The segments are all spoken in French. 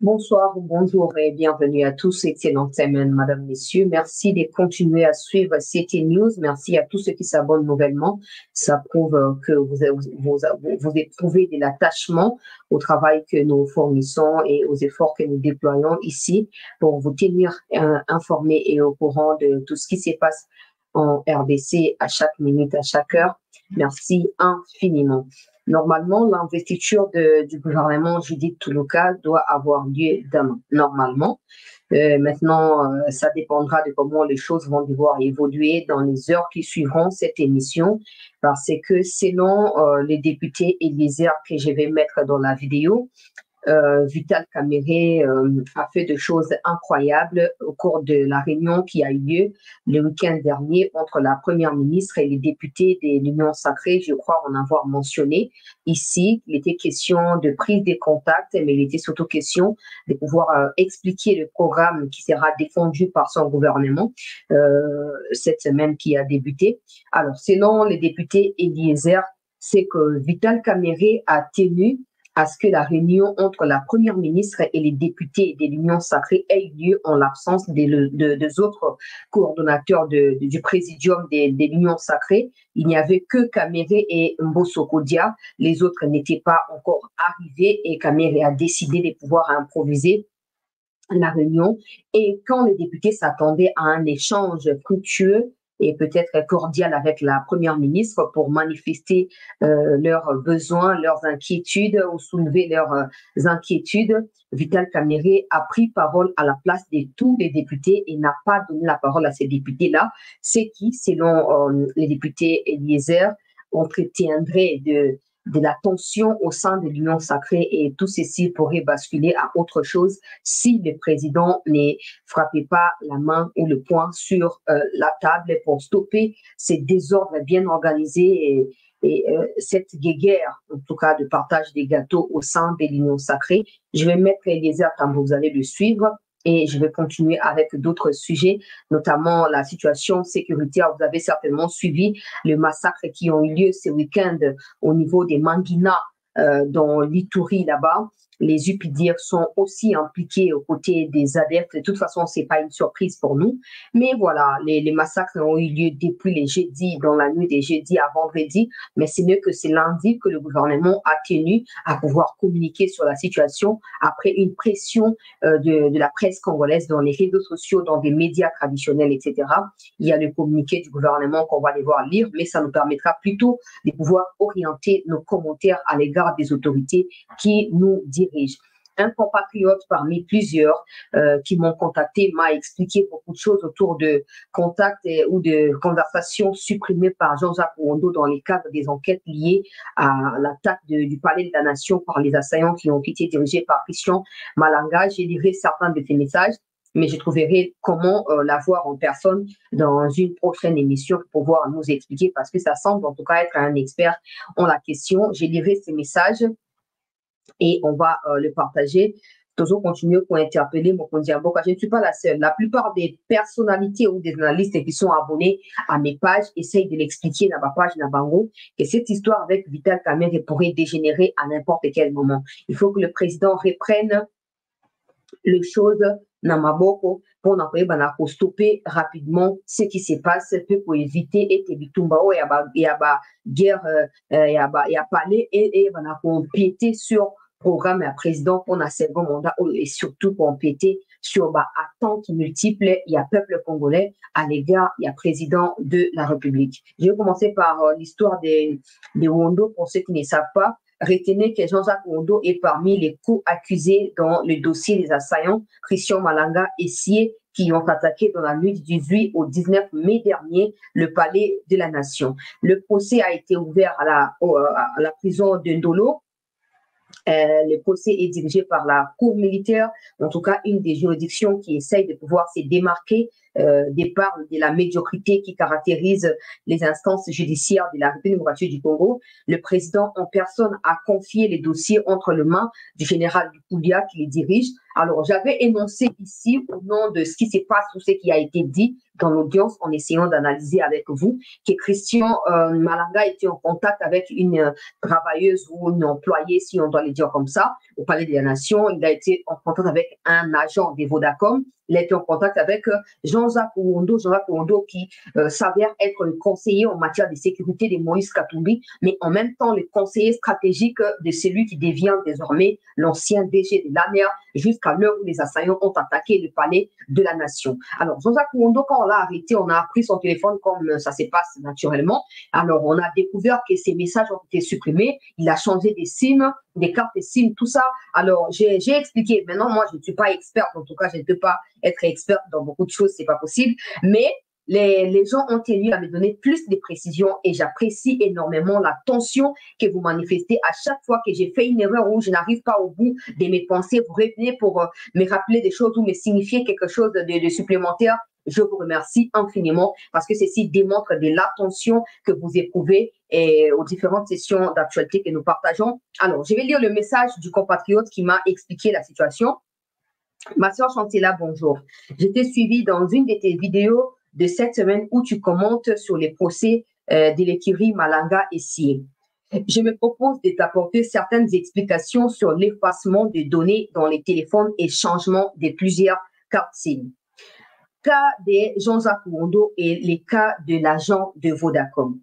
Bonsoir ou bonjour et bienvenue à tous. Excellente semaine, madame, messieurs. Merci de continuer à suivre CT News. Merci à tous ceux qui s'abonnent nouvellement. Ça prouve que vous éprouvez de l'attachement au travail que nous fournissons et aux efforts que nous déployons ici pour vous tenir informés et au courant de tout ce qui se passe en RDC à chaque minute, à chaque heure. Merci infiniment. Normalement, l'investiture du gouvernement Judith Toulouka doit avoir lieu demain, normalement. Maintenant, ça dépendra de comment les choses vont devoir évoluer dans les heures qui suivront cette émission, parce que selon les députés Eliezer que je vais mettre dans la vidéo, Vital Kamerhe a fait des choses incroyables au cours de la réunion qui a eu lieu le week-end dernier entre la première ministre et les députés de l'Union sacrée. Je crois en avoir mentionné ici. Il était question de prise de contact, mais il était surtout question de pouvoir expliquer le programme qui sera défendu par son gouvernement cette semaine qui a débuté. Alors, selon les députés Eliezer, c'est que Vital Kamerhe a tenu à ce que la réunion entre la première ministre et les députés de l'Union sacrée ait lieu en l'absence des autres coordonnateurs du présidium de l'Union sacrée. Il n'y avait que Kamerhe et Mbosso Kodia. Les autres n'étaient pas encore arrivés et Kamerhe a décidé de pouvoir improviser la réunion. Et quand les députés s'attendaient à un échange fructueux et peut-être cordial avec la première ministre pour manifester leurs besoins, leurs inquiétudes ou soulever leurs inquiétudes, Vital Kamerhe a pris parole à la place de tous les députés et n'a pas donné la parole à ces députés-là. C'est qui, selon les députés Eliezer, entretiendrait de la tension au sein de l'Union sacrée et tout ceci pourrait basculer à autre chose si le président ne frappait pas la main ou le poing sur la table pour stopper ces désordres bien organisés et cette guéguerre, en tout cas de partage des gâteaux au sein de l'Union sacrée. Je vais mettre Eliezer quand vous allez le suivre. Et je vais continuer avec d'autres sujets, notamment la situation sécuritaire. Vous avez certainement suivi le massacre qui ont eu lieu ce week-end au niveau des Mangina dans l'Ituri là-bas. Les UPDF sont aussi impliqués aux côtés des adeptes. De toute façon, ce n'est pas une surprise pour nous. Mais voilà, les massacres ont eu lieu depuis les jeudis, dans la nuit des jeudis à vendredi. Mais c'est mieux que c'est lundi que le gouvernement a tenu à pouvoir communiquer sur la situation après une pression de la presse congolaise dans les réseaux sociaux, dans des médias traditionnels, etc. Il y a le communiqué du gouvernement qu'on va devoir lire, mais ça nous permettra plutôt de pouvoir orienter nos commentaires à l'égard des autorités qui nous dirigent. Un compatriote parmi plusieurs qui m'ont contacté m'a expliqué beaucoup de choses autour de contacts ou de conversations supprimées par Jean-Jacques Ouondo dans le cadre des enquêtes liées à l'attaque du Palais de la Nation par les assaillants qui ont été dirigés par Christian Malanga. J'ai livré certains de ces messages, mais je trouverai comment l'avoir en personne dans une prochaine émission pour pouvoir nous expliquer, parce que ça semble en tout cas être un expert en la question. J'ai livré ces messages et on va le partager. Toujours continuer pour interpeller Mokondiamboka. Je ne suis pas la seule. La plupart des personnalités ou des analystes qui sont abonnés à mes pages essayent de l'expliquer dans ma page Nabango que cette histoire avec Vital Kamerhe pourrait dégénérer à n'importe quel moment. Il faut que le président reprenne les choses dans Maboko pour stopper rapidement ce qui se passe pour éviter et Bitumbao et guerre et palais et empiéter sur programme à président pour un second mandat et surtout pour empiéter sur attentes multiples. Il y a peuple congolais à l'égard, il y a président de la République. Je vais commencer par l'histoire de Ouondo pour ceux qui ne savent pas. Retenez que Jean-Jacques Ouondo est parmi les co-accusés dans le dossier des assaillants Christian Malanga et Sié qui ont attaqué dans la nuit du 18 au 19 mai dernier le palais de la Nation. Le procès a été ouvert à la prison de Ndolo. Le procès est dirigé par la Cour militaire, en tout cas une des juridictions qui essaye de pouvoir se démarquer des parts de la médiocrité qui caractérise les instances judiciaires de la République démocratique du Congo. Le président en personne a confié les dossiers entre les mains du général Doumbouya qui les dirige. Alors, j'avais énoncé ici, au nom de ce qui se passe ou ce qui a été dit dans l'audience en essayant d'analyser avec vous que Christian Malanga était en contact avec une travailleuse ou une employée, si on doit le dire comme ça, au Palais des Nations. Il a été en contact avec un agent des Vodacom. Il a été en contact avec Jean-Jacques Ouondo qui s'avère être le conseiller en matière de sécurité de Moïse Katumbi, mais en même temps le conseiller stratégique de celui qui devient désormais l'ancien DG de l'ANER, jusqu'à l'heure où les assaillants ont attaqué le Palais de la Nation. Alors, Jean-Jacques Ouondo, quand on l'a arrêté, on a pris son téléphone comme ça se passe naturellement. Alors, on a découvert que ses messages ont été supprimés. Il a changé des SIM, des cartes SIM, tout ça. Alors, j'ai expliqué. Maintenant, moi, je ne suis pas experte. En tout cas, je ne peux pas être experte dans beaucoup de choses. C'est pas possible. Mais les gens ont tenu à me donner plus de précisions et j'apprécie énormément l'attention que vous manifestez à chaque fois que j'ai fait une erreur ou je n'arrive pas au bout de mes pensées. Vous revenez pour me rappeler des choses ou me signifier quelque chose de supplémentaire. Je vous remercie infiniment parce que ceci démontre de l'attention que vous éprouvez et aux différentes sessions d'actualité que nous partageons. Alors, je vais lire le message du compatriote qui m'a expliqué la situation. Ma soeur Chantila, bonjour. Je t'ai suivi dans une de tes vidéos de cette semaine où tu commentes sur les procès de l'écurie Malanga et Sié. Je me propose de t'apporter certaines explications sur l'effacement de données dans les téléphones et changement de plusieurs cartes SIM. Cas de Jean-Jacques Ouondo et les cas de l'agent de Vodacom.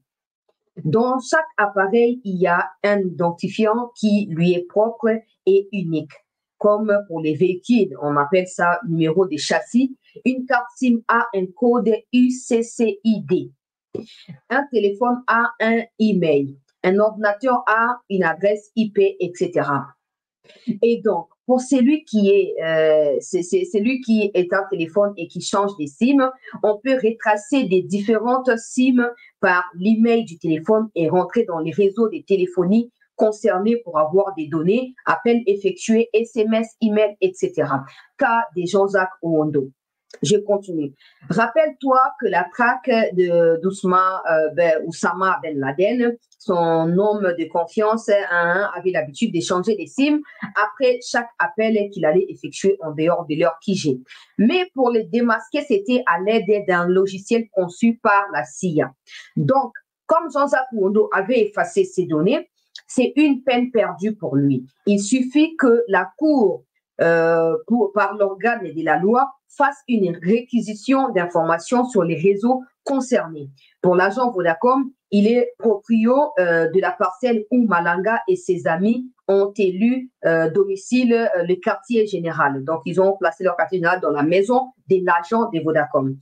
Dans chaque appareil, il y a un identifiant qui lui est propre et unique. Comme pour les véhicules, on appelle ça numéro de châssis. Une carte SIM a un code UCCID. Un téléphone a un email. Un ordinateur a une adresse IP, etc. Et donc, pour celui qui est un téléphone et qui change des SIM, on peut retracer des différentes SIM par l'email du téléphone et rentrer dans les réseaux de téléphonie concernés pour avoir des données, appels effectués, SMS, email, etc. Cas de Jean-Jacques Ouondo. Je continue. Rappelle-toi que la traque d'Oussama Ben Laden, son homme de confiance, avait l'habitude d'échanger des SIM après chaque appel qu'il allait effectuer en dehors de leur QG. Mais pour les démasquer, c'était à l'aide d'un logiciel conçu par la CIA. Donc, comme Jean-Jacques Ouondo avait effacé ces données, c'est une peine perdue pour lui. Il suffit que la Cour, par l'organe de la loi, fasse une réquisition d'informations sur les réseaux concernés. Pour l'agent Vodacom, il est proprio de la parcelle où Malanga et ses amis ont élu domicile le quartier général. Donc, ils ont placé leur quartier général dans la maison de l'agent de Vodacom.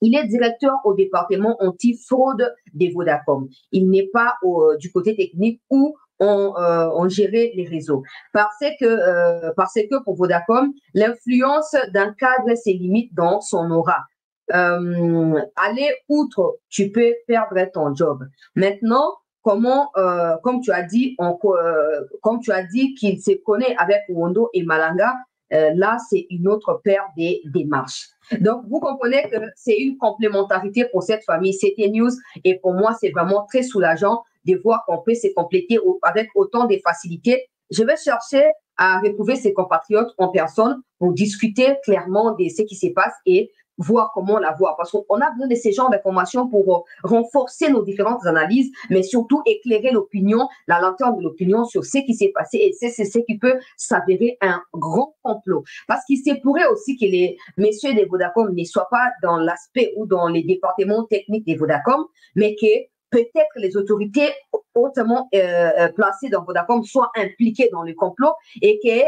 Il est directeur au département anti-fraude des Vodacom. Il n'est pas du côté technique où on gérait les réseaux. Parce que pour Vodacom, l'influence d'un cadre se limite dans son aura. Aller outre, tu peux perdre ton job. Maintenant, comme tu as dit qu'il se connaît avec Ouondo et Malanga, là, c'est une autre paire des démarches. Donc, vous comprenez que c'est une complémentarité pour cette famille CT News et pour moi, c'est vraiment très soulageant de voir qu'on peut se compléter avec autant de facilité. Je vais chercher à retrouver ses compatriotes en personne pour discuter clairement de ce qui se passe et voir comment la voir. Parce qu'on a besoin de ces genres d'informations pour renforcer nos différentes analyses, mais surtout éclairer l'opinion, la lanterne de l'opinion sur ce qui s'est passé. Et c'est ce qui peut s'avérer un grand complot. Parce qu'il se pourrait aussi que les messieurs des Vodacom ne soient pas dans l'aspect ou dans les départements techniques des Vodacom, mais que peut-être les autorités hautement placées dans Vodacom soient impliquées dans le complot et que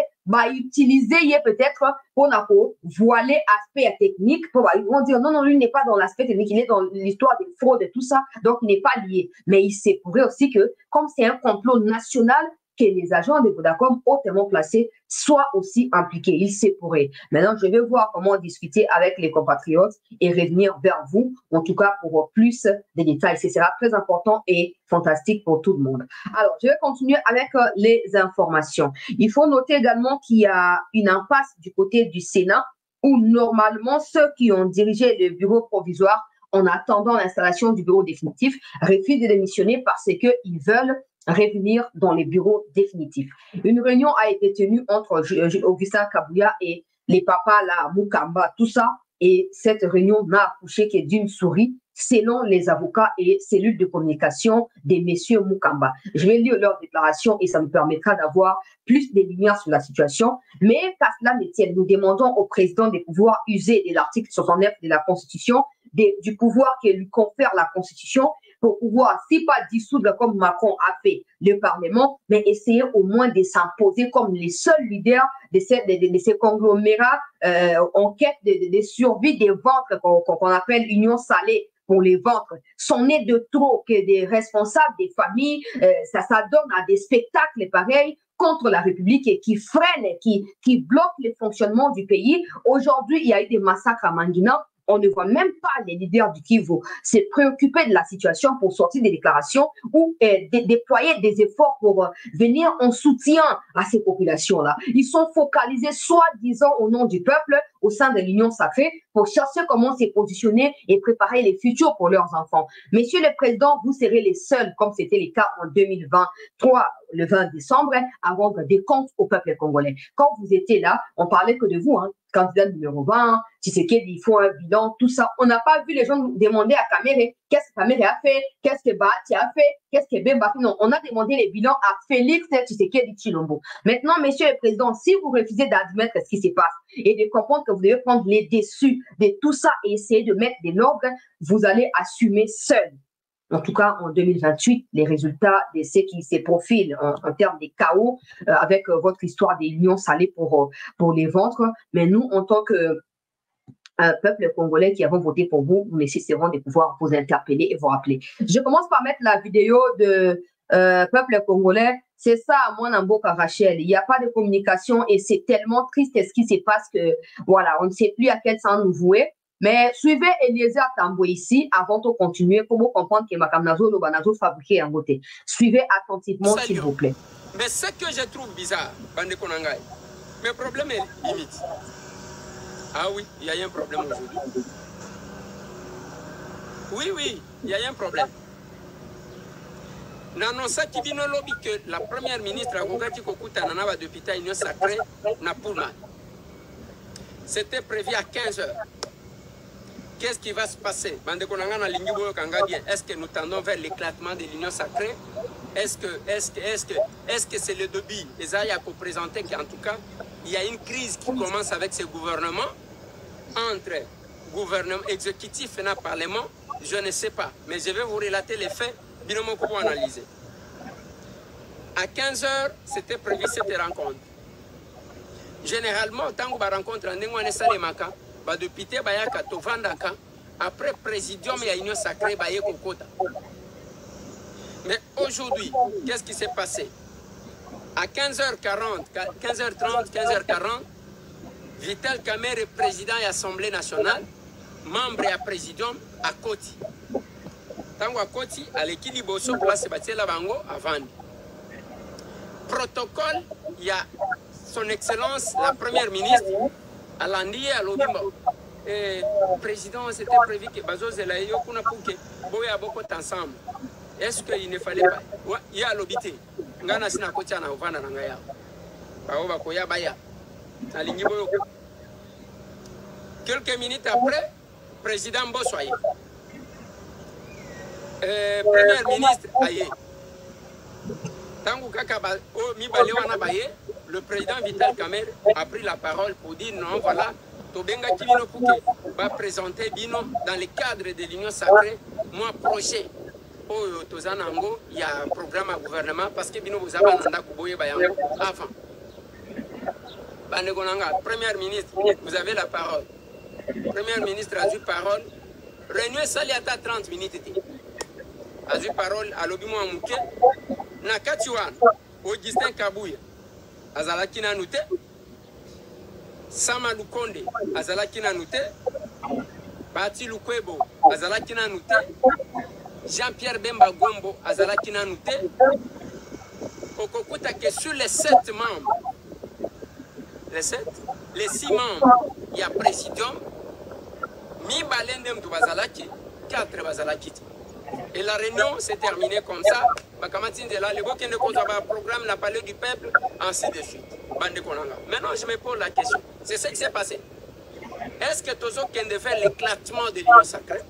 utiliser peut-être pour voiler aspect technique. Ils vont dire non, lui n'est pas dans l'aspect technique, il est dans l'histoire des fraudes et tout ça, donc il n'est pas lié. Mais il se pourrait aussi que, comme c'est un complot national, que les agents de Vodacom hautement placés soient aussi impliqués. Il se pourrait. Maintenant, je vais voir comment discuter avec les compatriotes et revenir vers vous, en tout cas pour plus de détails. Ce sera très important et fantastique pour tout le monde. Alors, je vais continuer avec les informations. Il faut noter également qu'il y a une impasse du côté du Sénat où normalement ceux qui ont dirigé le bureau provisoire en attendant l'installation du bureau définitif refusent de démissionner parce qu'ils veulent revenir dans les bureaux définitifs. Une réunion a été tenue entre Augustin Kabouya et les papas, là, Moukamba, tout ça, Et cette réunion n'a accouché que d'une souris, selon les avocats et cellules de communication des messieurs Mukamba. Je vais lire leur déclaration et ça nous permettra d'avoir plus de lumière sur la situation. Mais qu'à cela ne tienne, nous demandons au président de pouvoir user de l'article 69 de la Constitution, du pouvoir que lui confère la Constitution, pour pouvoir, si pas dissoudre comme Macron a fait le Parlement, mais essayer au moins de s'imposer comme les seuls leaders de ces conglomérats en quête de survie des ventres qu'on appelle union salée pour les ventres. C'en est de trop que des responsables des familles, ça donne à des spectacles pareils contre la République et qui freinent, qui bloquent le fonctionnement du pays. Aujourd'hui, il y a eu des massacres à Mangina. On ne voit même pas les leaders du Kivu se préoccuper de la situation pour sortir des déclarations ou déployer des efforts pour venir en soutien à ces populations-là. Ils sont focalisés soi-disant au nom du peuple au sein de l'Union sacrée pour chercher comment se positionner et préparer les futurs pour leurs enfants. Monsieur le Président, vous serez les seuls, comme c'était le cas en 2023, le 20 décembre, à rendre des comptes au peuple congolais. Quand vous étiez là, on parlait que de vous, candidat numéro 20, Tshisekedi, il faut un bilan, tout ça. On n'a pas vu les gens demander à Kamere qu'est-ce que Kamere a fait, qu'est-ce que Bahati a fait, qu'est-ce que Bemba a fait. Non, on a demandé les bilans à Félix Tshisekedi Tshilombo. Maintenant, monsieur le Président, si vous refusez d'admettre ce qui se passe et de comprendre que vous devez prendre les déçus de tout ça et essayer de mettre de l'ordre, vous allez assumer seul. En tout cas, en 2028, les résultats de ce qui se profilent en termes de chaos avec votre histoire des unions salées pour les ventres. Mais nous, en tant que peuple congolais qui avons voté pour vous, nous nécessiterons de pouvoir vous interpeller et vous rappeler. Je commence par mettre la vidéo de peuple congolais. C'est ça, moi, Namboka Rachel. Il n'y a pas de communication et c'est tellement triste ce qui se passe que, voilà, on ne sait plus à quel sens nous vouer. Mais suivez Eliezer Tambo ici avant de continuer pour vous comprendre que Makamnazo Lobanazo fabriqué en beauté. Suivez attentivement, s'il vous plaît. Mais ce que je trouve bizarre, Bande Konangai, le problème est limite. Ah oui, il y a un problème aujourd'hui. Oui, il y a un problème. N'annonça qui vient au lobby que la première ministre a Gogati Kokuta Nanava depuis ta union sacrée n'a pas mal. C'était prévu à 15 h. Qu'est-ce qui va se passer? Est-ce que nous tendons vers l'éclatement de l'union sacrée? Est-ce que c'est le début? Esaïa a présenté qu'en tout cas, il y a une crise qui commence avec ce gouvernement, entre gouvernement exécutif et le Parlement, je ne sais pas. Mais je vais vous relater les faits, binomon pour analyser. À 15 h, c'était prévu cette rencontre. Généralement, tant qu'on rencontre en Ndengwane Salemaka, depuis Bayaka Tovandaka, après présidium et union sacrée Baye Kokota. Mais aujourd'hui, qu'est-ce qui s'est passé? À 15h40, 15h30, 15h40, Vital Kamerhe, président et Assemblée nationale, membre et présidium à Koti. Tango à Koti, à l'équilibre sur place, Batiela Bango, à Vandi. Protocole, il y a son Excellence, la première ministre, à Landier, à Lobimba. Et président, c'était prévu que Bazo Zelayo, qu'on a pour que Boya beaucoup ensemble. Est-ce qu'il ne fallait pas? Il y a l'obité. Ngana sina kocha na uvana na ngaya. Baoba koya baya. Alingibo. Quelques minutes après, président Bossoye. Premier ministre Aye. Tangu kaka mi balewana baye, le président Vital Kamerhe a pris la parole pour dire non, voilà, Tobenga Kivino Pouke va présenter Bino dans le cadre de l'Union sacrée, mois prochain. Au Tozanango, il y a un programme à gouvernement parce que Bino vous avez un Kuboye Bayango avant. Banegonanga, Premier ministre, vous avez la parole. Premier ministre a eu parole. Réunion Saliata 30 minutes. A eu parole à Lobimo Amouke. Nakatiwan, Augustin Kabouya, Azalakina Nute, Sama Lukonde, Azalakina Nute, Bati Lukwebo, Azalakina Nute, Jean-Pierre Bemba Gombo, Azalakina Nute, Okokuta que sur les 7 membres, les 6 membres, il y a présidium, Mi Balendem de Bazalaki, 4 Bazalaki. Et la réunion s'est terminée comme ça. Le programme n'a parlé du peuple, ainsi de suite. Maintenant, je me pose la question. C'est ce qui s'est passé. Est-ce que Tozo can de faire l'éclatement de l'Union sacrée?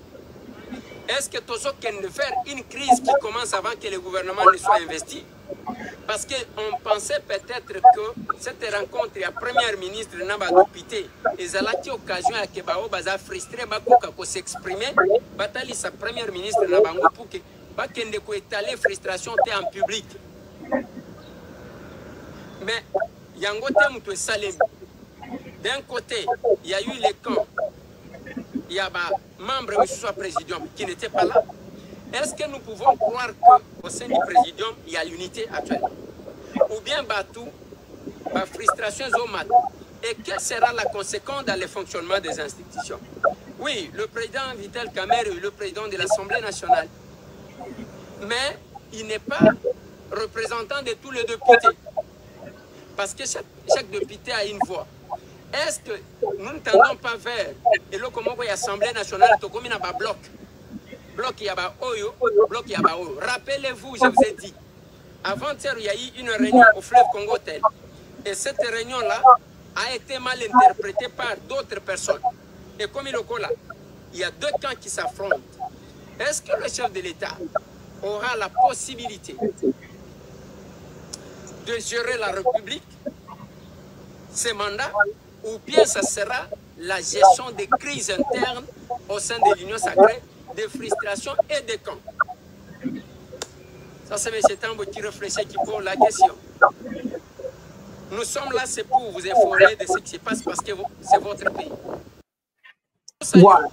Est-ce que Tozo can de faire une crise qui commence avant que le gouvernement ne soit investi? Parce qu'on pensait peut-être que cette rencontre, la première ministre n'a pas député, et ça a été occasion à Kebao Baza frustré, pour s'exprimer, Batali, sa première ministre n'a pas pour que Bakende ko étaler frustration en public. Mais Yango Temoutou Salem, d'un côté, il y a eu les camps, il y a des membres du président qui n'étaient pas là. Est-ce que nous pouvons croire qu'au sein du présidium, il y a l'unité actuelle? Ou bien Batou, la frustration Zomat? Et quelle sera la conséquence dans le fonctionnement des institutions? Oui, le président Vital Kamerhe est le président de l'Assemblée nationale. Mais il n'est pas représentant de tous les députés. Parce que chaque député a une voix. Est-ce que nous ne tendons pas vers l'Assemblée nationale comme il y a un bloc? Bloc Yaba Oyo, bloc Yaba Oyo. Rappelez-vous, je vous ai dit, avant-hier, il y a eu une réunion au fleuve Congo-Tel. Et cette réunion-là a été mal interprétée par d'autres personnes. Et comme il est là, il y a deux camps qui s'affrontent. Est-ce que le chef de l'État aura la possibilité de gérer la République, ses mandats, ou bien ça sera la gestion des crises internes au sein de l'Union sacrée, des frustrations et des camps? Ça, c'est M. Tambo qui réfléchit, qui pose la question. Nous sommes là, c'est pour vous informer de ce qui se passe parce que c'est votre pays. Voilà.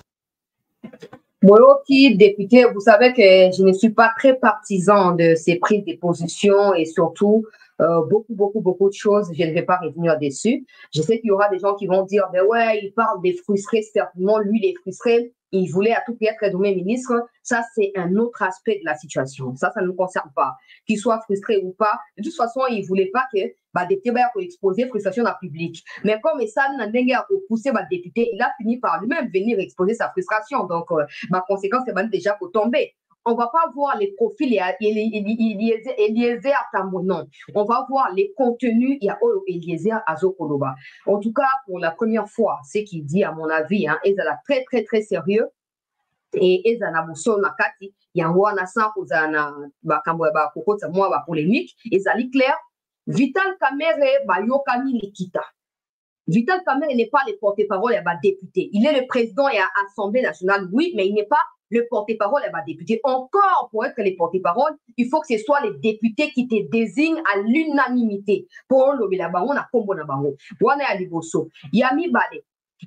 Moi qui député, vous savez que je ne suis pas très partisan de ces prises de position et surtout beaucoup de choses, je ne vais pas revenir dessus. Je sais qu'il y aura des gens qui vont dire, ben ouais, il parle des frustrés, certainement, lui, il est frustré. Il voulait à tout prix être nommé ministre. Ça, c'est un autre aspect de la situation. Ça ne nous concerne pas. Qu'il soit frustré ou pas, de toute façon, il ne voulait pas que des débats pour exposer frustration dans le public. Mais comme ça n'a pas poussé le député, il a fini par lui-même venir exposer sa frustration. Donc, ma conséquence, c'est déjà pour tomber. On ne va pas voir les profils Eliezer Tambo, non. On va voir les contenus, il y a Eliezer Azokoloba. En tout cas, pour la première fois, ce qu'il dit, à mon avis, hein, ils sont très sérieux. Et ils ont Mousso Nakati, il y a un Wanasa, ils ont polémique, ils ont clair. Vital Kamerhe, Yokani Likita. Vital Kamerhe n'est pas le porte-parole des députés. Il est le président et à l'Assemblée nationale, oui, mais il n'est pas le porte-parole des députés. Encore, pour être le porte-parole, il faut que ce soit les députés qui te désignent à l'unanimité. Pour le Bilabaron, à Kombo Nabango. Wana Aliboso. Yami Bale.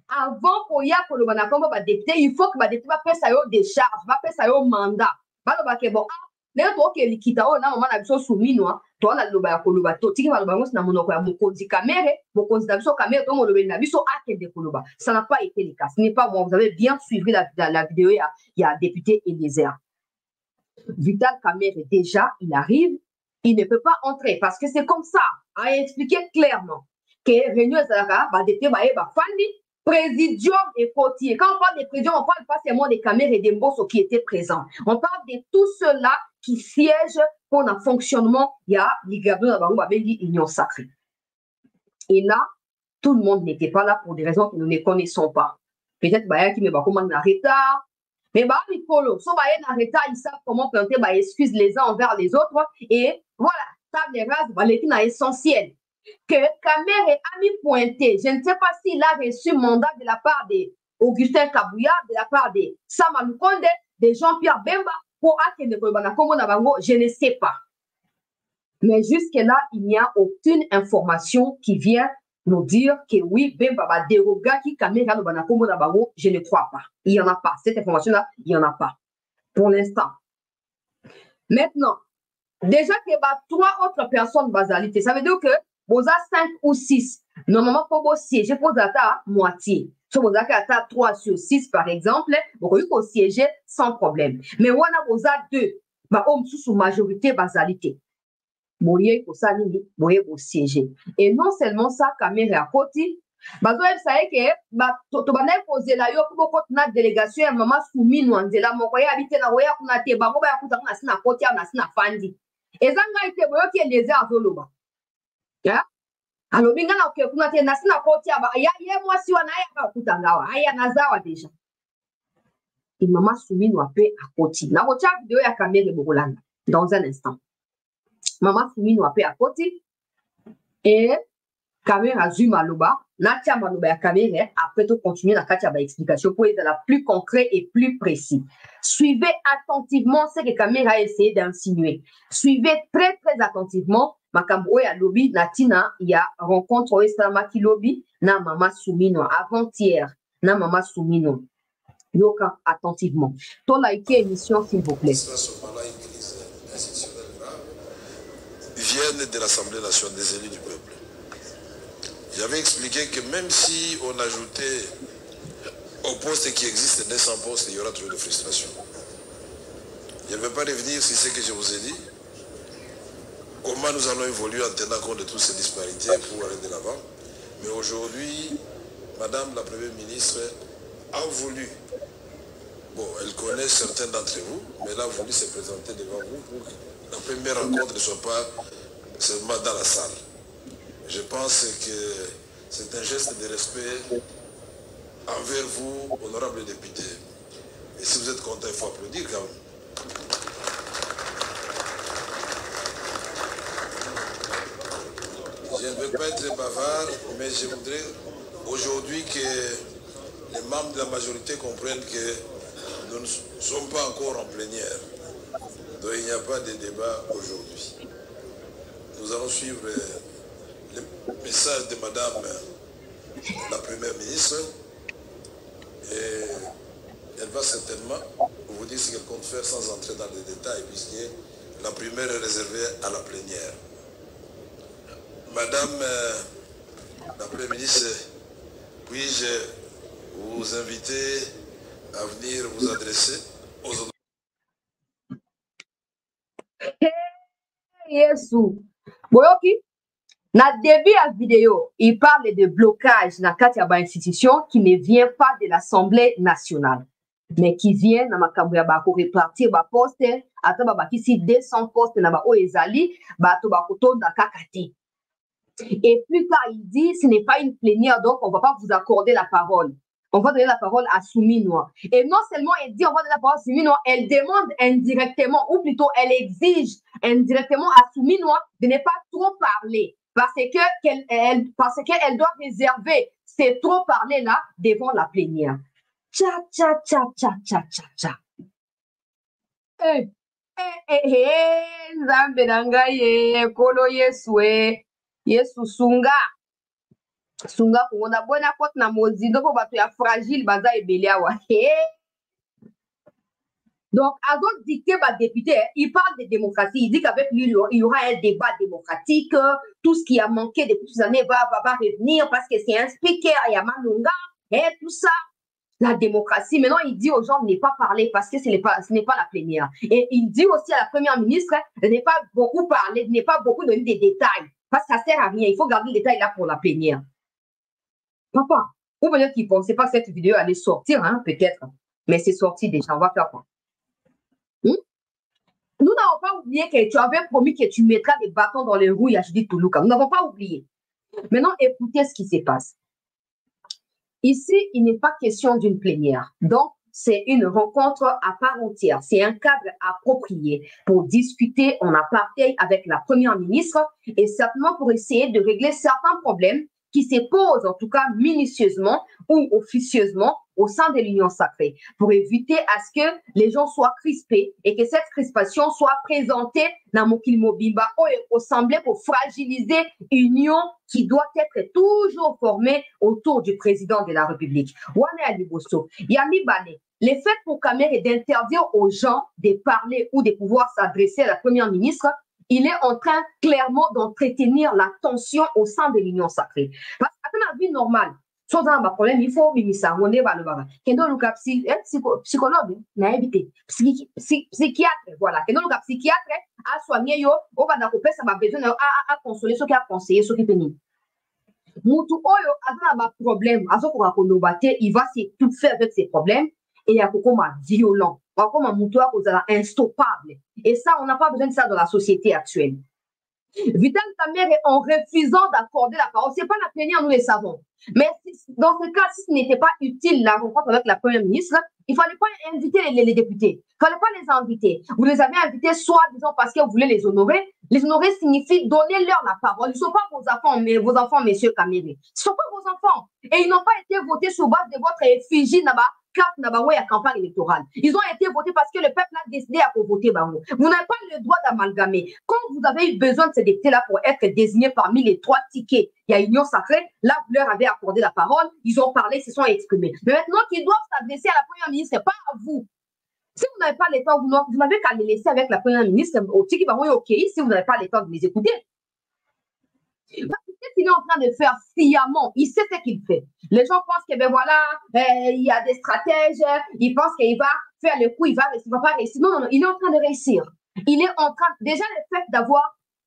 Avant pour y avoir un député, il faut que le député va faire sa décharge, va faire sa mandat. Bon, n'importe quel qui t'a on a un moment soumis, toi, la loba koloba, tiki va loba, na monoko ya mokonzi Kamerhe, mokonzi d'abso Kamerhe, ton molobe na biso ake de koloba. Ça n'a pas été le cas. Ce n'est pas bon. Vous avez bien suivi la vidéo, il y a député Eliezer. Vital Kamerhe, déjà, il arrive, il ne peut pas entrer parce que c'est comme ça. A expliqué clairement que Réunion Zara, député, Fandi, présidium et côtier. Quand on parle des présidents, on ne parle pas seulement des Kamerhe et des Mbosso qui étaient présents. On parle de tout cela qui siègent pour le fonctionnement. Il y a l'Union sacrée. Et là, tout le monde n'était pas là pour des raisons que nous ne connaissons pas. Peut-être qu'il y a comment en retard. Mais Mikolo, si en retard, ils savent comment planter excuses les uns envers les autres. Et voilà, table rase, c'est essentiel. Que Kamerhe a mis pointé. Je ne sais pas s'il a reçu mandat de la part d'Augustin Kabouya, de la part de Samalou Konde, de Jean-Pierre Bemba, pour Akende Kolobana Kombo Nabango, je ne sais pas. Mais jusque-là, il n'y a aucune information qui vient nous dire que oui, Bemba va déroger qui Kamerhe Kolobana Kombo Nabango, je ne crois pas. Il n'y en a pas. Cette information-là, il n'y en a pas. Pour l'instant. Maintenant, déjà qu'il y a 3 autres personnes basalité, ça veut dire que vous avez 5 ou 6. Normalement, pour vous siéger, vous avez moitié. Si vous avez 3 sur 6, par exemple, vous pouvez siéger sans problème. Mais vous avez 2. Sous majorité basalité. Vous pouvez siéger. Et non seulement ça, Kamerhe à côté, vous savez que tu vas poser la pour délégation, maman soumis nous en là, mon coya habité na roya kuna te bango ba kuta na sina côté na sina fandi. Et ça nga été boyo qui les azoloba. Alors, bingana ke kuna te nasina koti aba ya ye mwasi wana ya kutangawa aya nazawa deja. Et maman Soumi nous appelle à côté. Na kocha vidéo ya caméra bokolanda dans un instant. Maman Soumi nous appelle à côté et caméra zoom à l'oba. Natia maloba ya caméra après tout continuer la katia ba explication pour être la plus concret et plus précis. Suivez attentivement ce que caméra a essayé d'insinuer. Suivez très très attentivement makambo ya lobby natina ya rencontre au Estamaki lobby na maman Soumi no avant-hier na maman Soumi no. Yoka attentivement. Ton liker émission s'il vous plaît. Viennent de l'Assemblée nationale des élus du peuple. J'avais expliqué que même si on ajoutait au poste qui existe 200 postes, il y aura toujours de frustration. Je ne vais pas revenir sur ce que je vous ai dit. Comment nous allons évoluer en tenant compte de toutes ces disparités pour aller de l'avant. Mais aujourd'hui, Madame la Première ministre a voulu, bon, elle connaît certains d'entre vous, mais elle a voulu se présenter devant vous pour que la première rencontre ne soit pas seulement dans la salle. Je pense que c'est un geste de respect envers vous, honorables députés. Et si vous êtes content, il faut applaudir quand même. Je ne veux pas être bavard, mais je voudrais aujourd'hui que les membres de la majorité comprennent que nous ne sommes pas encore en plénière. Donc il n'y a pas de débat aujourd'hui. Nous allons suivre le message de Madame la Première ministre et elle va certainement vous dire ce qu'elle compte faire sans entrer dans les détails puisque la primaire est réservée à la plénière. Madame la Première ministre, puis-je vous inviter à venir vous adresser aux autres? Yesu. Boyoki, na début à vidéo, il parle de blocage na kati ya institution qui ne vient pas de l'Assemblée nationale, mais qui vient na makambo ya ba ko répartir ba poste, ata ba bakisi 200 postes na ba o ezali, ba to ba kotonda kakate. Et plus tard, il dit, ce n'est pas une plénière, donc on ne va pas vous accorder la parole. On va donner la parole à Souminois. Et non seulement elle dit, on va donner la parole à Souminois, elle demande indirectement, ou plutôt elle exige indirectement à Souminois de ne pas trop parler. Parce qu'elle doit réserver ces trop parler-là devant la plénière. Tcha, tcha, tcha, tcha, tcha, tcha, tcha. Nzambe nangaye, kolo Yesue. Yesu sunga kongonda bona kote na mozindo po bato ya fragile baza ebele awa. Donc avant de dicter député, il parle de démocratie, il dit qu'avec lui il y aura un débat démocratique, tout ce qui a manqué depuis ces années va revenir parce que c'est un speaker, il y a Malunga et tout ça. La démocratie, maintenant il dit aux gens de ne pas parler parce que ce n'est pas la plénière. Et il dit aussi à la Première ministre de ne pas beaucoup parler, de ne pas beaucoup donner des détails. Parce que ça ne sert à rien. Il faut garder le détail là pour la plénière. Papa, ou peut-être qu'ils ne pensaient pas que cette vidéo allait sortir, hein, peut-être. Mais c'est sorti déjà. On va faire quoi? Nous n'avons pas oublié que tu avais promis que tu mettras des bâtons dans les roues à Judith Toulouka. Nous n'avons pas oublié. Maintenant, écoutez ce qui se passe. Ici, il n'est pas question d'une plénière. Donc, c'est une rencontre à part entière. C'est un cadre approprié pour discuter en aparté avec la Première ministre et certainement pour essayer de régler certains problèmes qui se posent, en tout cas minutieusement ou officieusement au sein de l'Union sacrée, pour éviter à ce que les gens soient crispés et que cette crispation soit présentée dans Mokili Mobimba au semblé pour fragiliser l'union qui doit être toujours formée autour du président de la République. Wane Aliboso, Yami Bane, le fait pour Kamere d'interdire aux gens de parler ou de pouvoir s'adresser à la Première ministre, il est en train clairement d'entretenir la tension au sein de l'Union sacrée. Parce que dans la vie normale, sans un problème, il faut ministère, on est va le baba. Kendo luka psychologue, na évité. Psychiatre, voilà. Kendo luka psychiatre, a soigner yo, on va n'a pas ça va besoin à consoler ceux qui a conseillé, ceux qui pénit. Mutu oyo, a un problème, a ce qu'on a connobaté, il va se tout faire avec ses problèmes, et il y a comme violent. Comme un mutu a instoppable. Et ça, on n'a pas besoin de ça dans la société actuelle. Vital Kamerhe, en refusant d'accorder la parole, c'est pas la plénière, nous le savons. Mais dans ce cas, si ce n'était pas utile la rencontre avec la première ministre, il ne fallait pas inviter les députés. Il ne fallait pas les inviter. Vous les avez invités soit disons parce que vous voulez les honorer. Les honorer signifie donner leur la parole. Ils ne sont pas vos enfants, messieurs Kamerhe. Ce ne sont pas vos enfants. Et ils n'ont pas été votés sur base de votre effigie là-bas. La campagne électorale. Ils ont été votés parce que le peuple a décidé à voter. Vous n'avez pas le droit d'amalgamer. Quand vous avez eu besoin de ces députés-là pour être désignés parmi les 3 tickets, il y a Union Sacrée, là, vous leur avez accordé la parole, ils ont parlé, ils se sont exprimés. Mais maintenant qu'ils doivent s'adresser à la première ministre, pas à vous. Si vous n'avez pas le temps, vous n'avez qu'à les laisser avec la première ministre au ticket, ok, si vous n'avez pas le temps de les écouter. Parce que ce qu'il est en train de faire sciemment, il sait ce qu'il fait. Les gens pensent que, ben voilà, il y a des stratèges, ils pensent qu'il va faire le coup, il va pas réussir. Non, il est en train de réussir. Il est en train, déjà le fait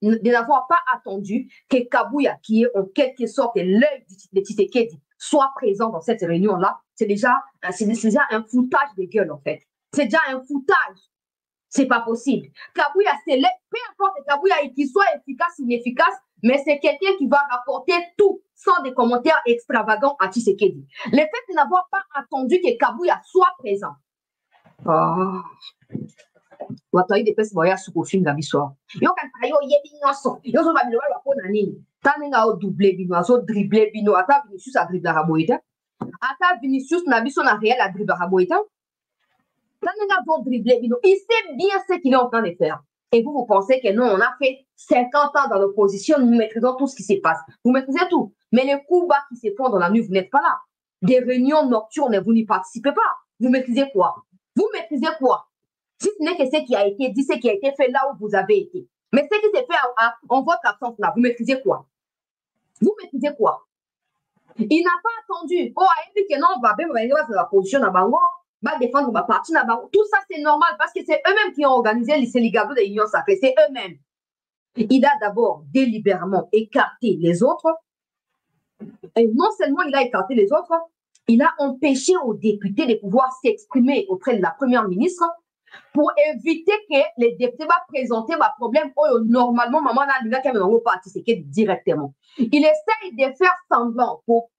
de n'avoir pas attendu que Kabuya, qui est en quelque sorte l'œil de Tshisekedi, soit présent dans cette réunion-là, c'est déjà un foutage de gueule, en fait. C'est déjà un foutage. C'est pas possible. Kabuya, peu importe Kabuya, qu'il soit efficace ou inefficace, mais c'est quelqu'un qui va rapporter tout sans des commentaires extravagants à Tshisekedi. Le fait de n'avoir pas attendu que Kabuya soit présent. Watoyi de pesi boya suko film ga biso. Yo kan tayo yebi nyoso. Yo so ba bilo wa pona nini. Tane nga o doubler bino, so dribbler bino, ata Vinicius a dribbler a boyeta. Ata Vinicius na biso na réel a dribbler a boyeta. Tane nga vo dribbler bino. Il sait bien ce qu'il est en train de faire. Et vous pensez que non, on a fait 50 ans dans l'opposition, nous maîtrisons tout ce qui se passe. Vous maîtrisez tout. Mais les coups bas qui se font dans la nuit, vous n'êtes pas là. Des réunions nocturnes, vous n'y participez pas. Vous maîtrisez quoi? Vous maîtrisez quoi? Si ce n'est que ce qui a été dit, ce qui a été fait là où vous avez été. Mais ce qui s'est fait en votre absence là, vous maîtrisez quoi? Vous maîtrisez quoi? Il n'a pas attendu. Oh, il dit que non, on va bien la position à Bango, va défendre ma partie à Bango. Tout ça, c'est normal parce que c'est eux-mêmes qui ont organisé les Séligado de l'Union Sacrée. C'est eux-mêmes. Il a d'abord délibérément écarté les autres. Et non seulement il a écarté les autres, il a empêché aux députés de pouvoir s'exprimer auprès de la première ministre pour éviter que les députés va présenter un problème normalement maman n'a pas participé directement. Il essaye de faire semblant pour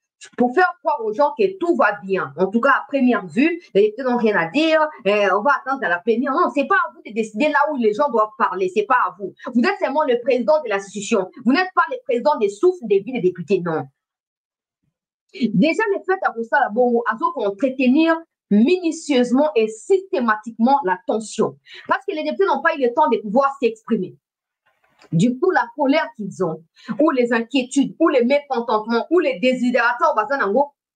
faire croire aux gens que tout va bien. En tout cas, à première vue, les députés n'ont rien à dire, on va attendre à la plénière. Non, c'est pas à vous de décider là où les gens doivent parler, c'est pas à vous. Vous êtes seulement le président de l'institution. Vous n'êtes pas le président des souffles des villes des députés, non. Déjà, le fait à ça, bon, à pour entretenir minutieusement et systématiquement la tension. Parce que les députés n'ont pas eu le temps de pouvoir s'exprimer. Du coup, la colère qu'ils ont, ou les inquiétudes, ou les mécontentements, ou les désidérateurs,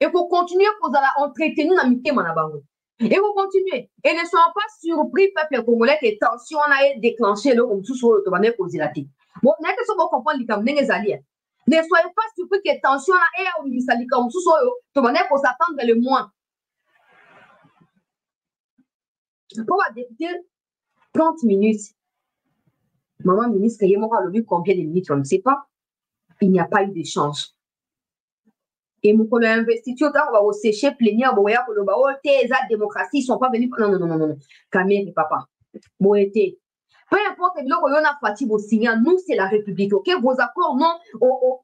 il faut continuer pour entretenir la mité manabango. Il faut continuer. Et ne soyez pas surpris, peuple congolais, que tension a déclenché le comme sous le tobané posé la tête. Bon, n'est-ce que ça va comprendre les caméras les alliés. Ne soyez pas surpris que tension a au misali comme sous le tobané pour s'attendre le moins. Pour la députée, 30 minutes. Maman ministre, il y a combien de minutes, on ne sait pas. Il n'y a pas eu d'échange. Et mon collègue investiture, on va sécher, plénière, la démocratie, ils ne sont pas venus. Non. Camille et papa. Bon, été. Peu importe, nous, c'est la République. Ok, vos accords n'ont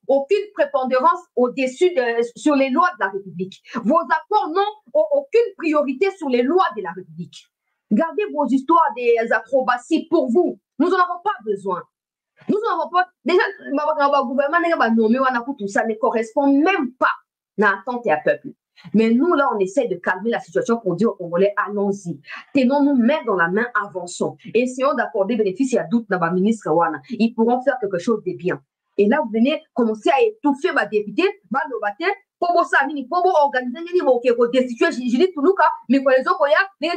aucune prépondérance au-dessus sur les lois de la République. Vos accords n'ont aucune priorité sur les lois de la République. Gardez vos histoires des acrobaties pour vous. Nous n'en avons pas besoin. Nous n'en avons pas. Déjà, le gouvernement, tout ça ne correspond même pas à l'attente et à peuple. Mais nous, là, on essaie de calmer la situation pour dire aux Congolais, allons-y. Tenons-nous main dans la main, avançons. Essayons d'accorder bénéfice à doute dans ma ministre Wana. Ils pourront faire quelque chose de bien. Et là, vous venez commencer à étouffer ma députée, pour organiser pour destituer Judith Tuluka, mais pour les autres,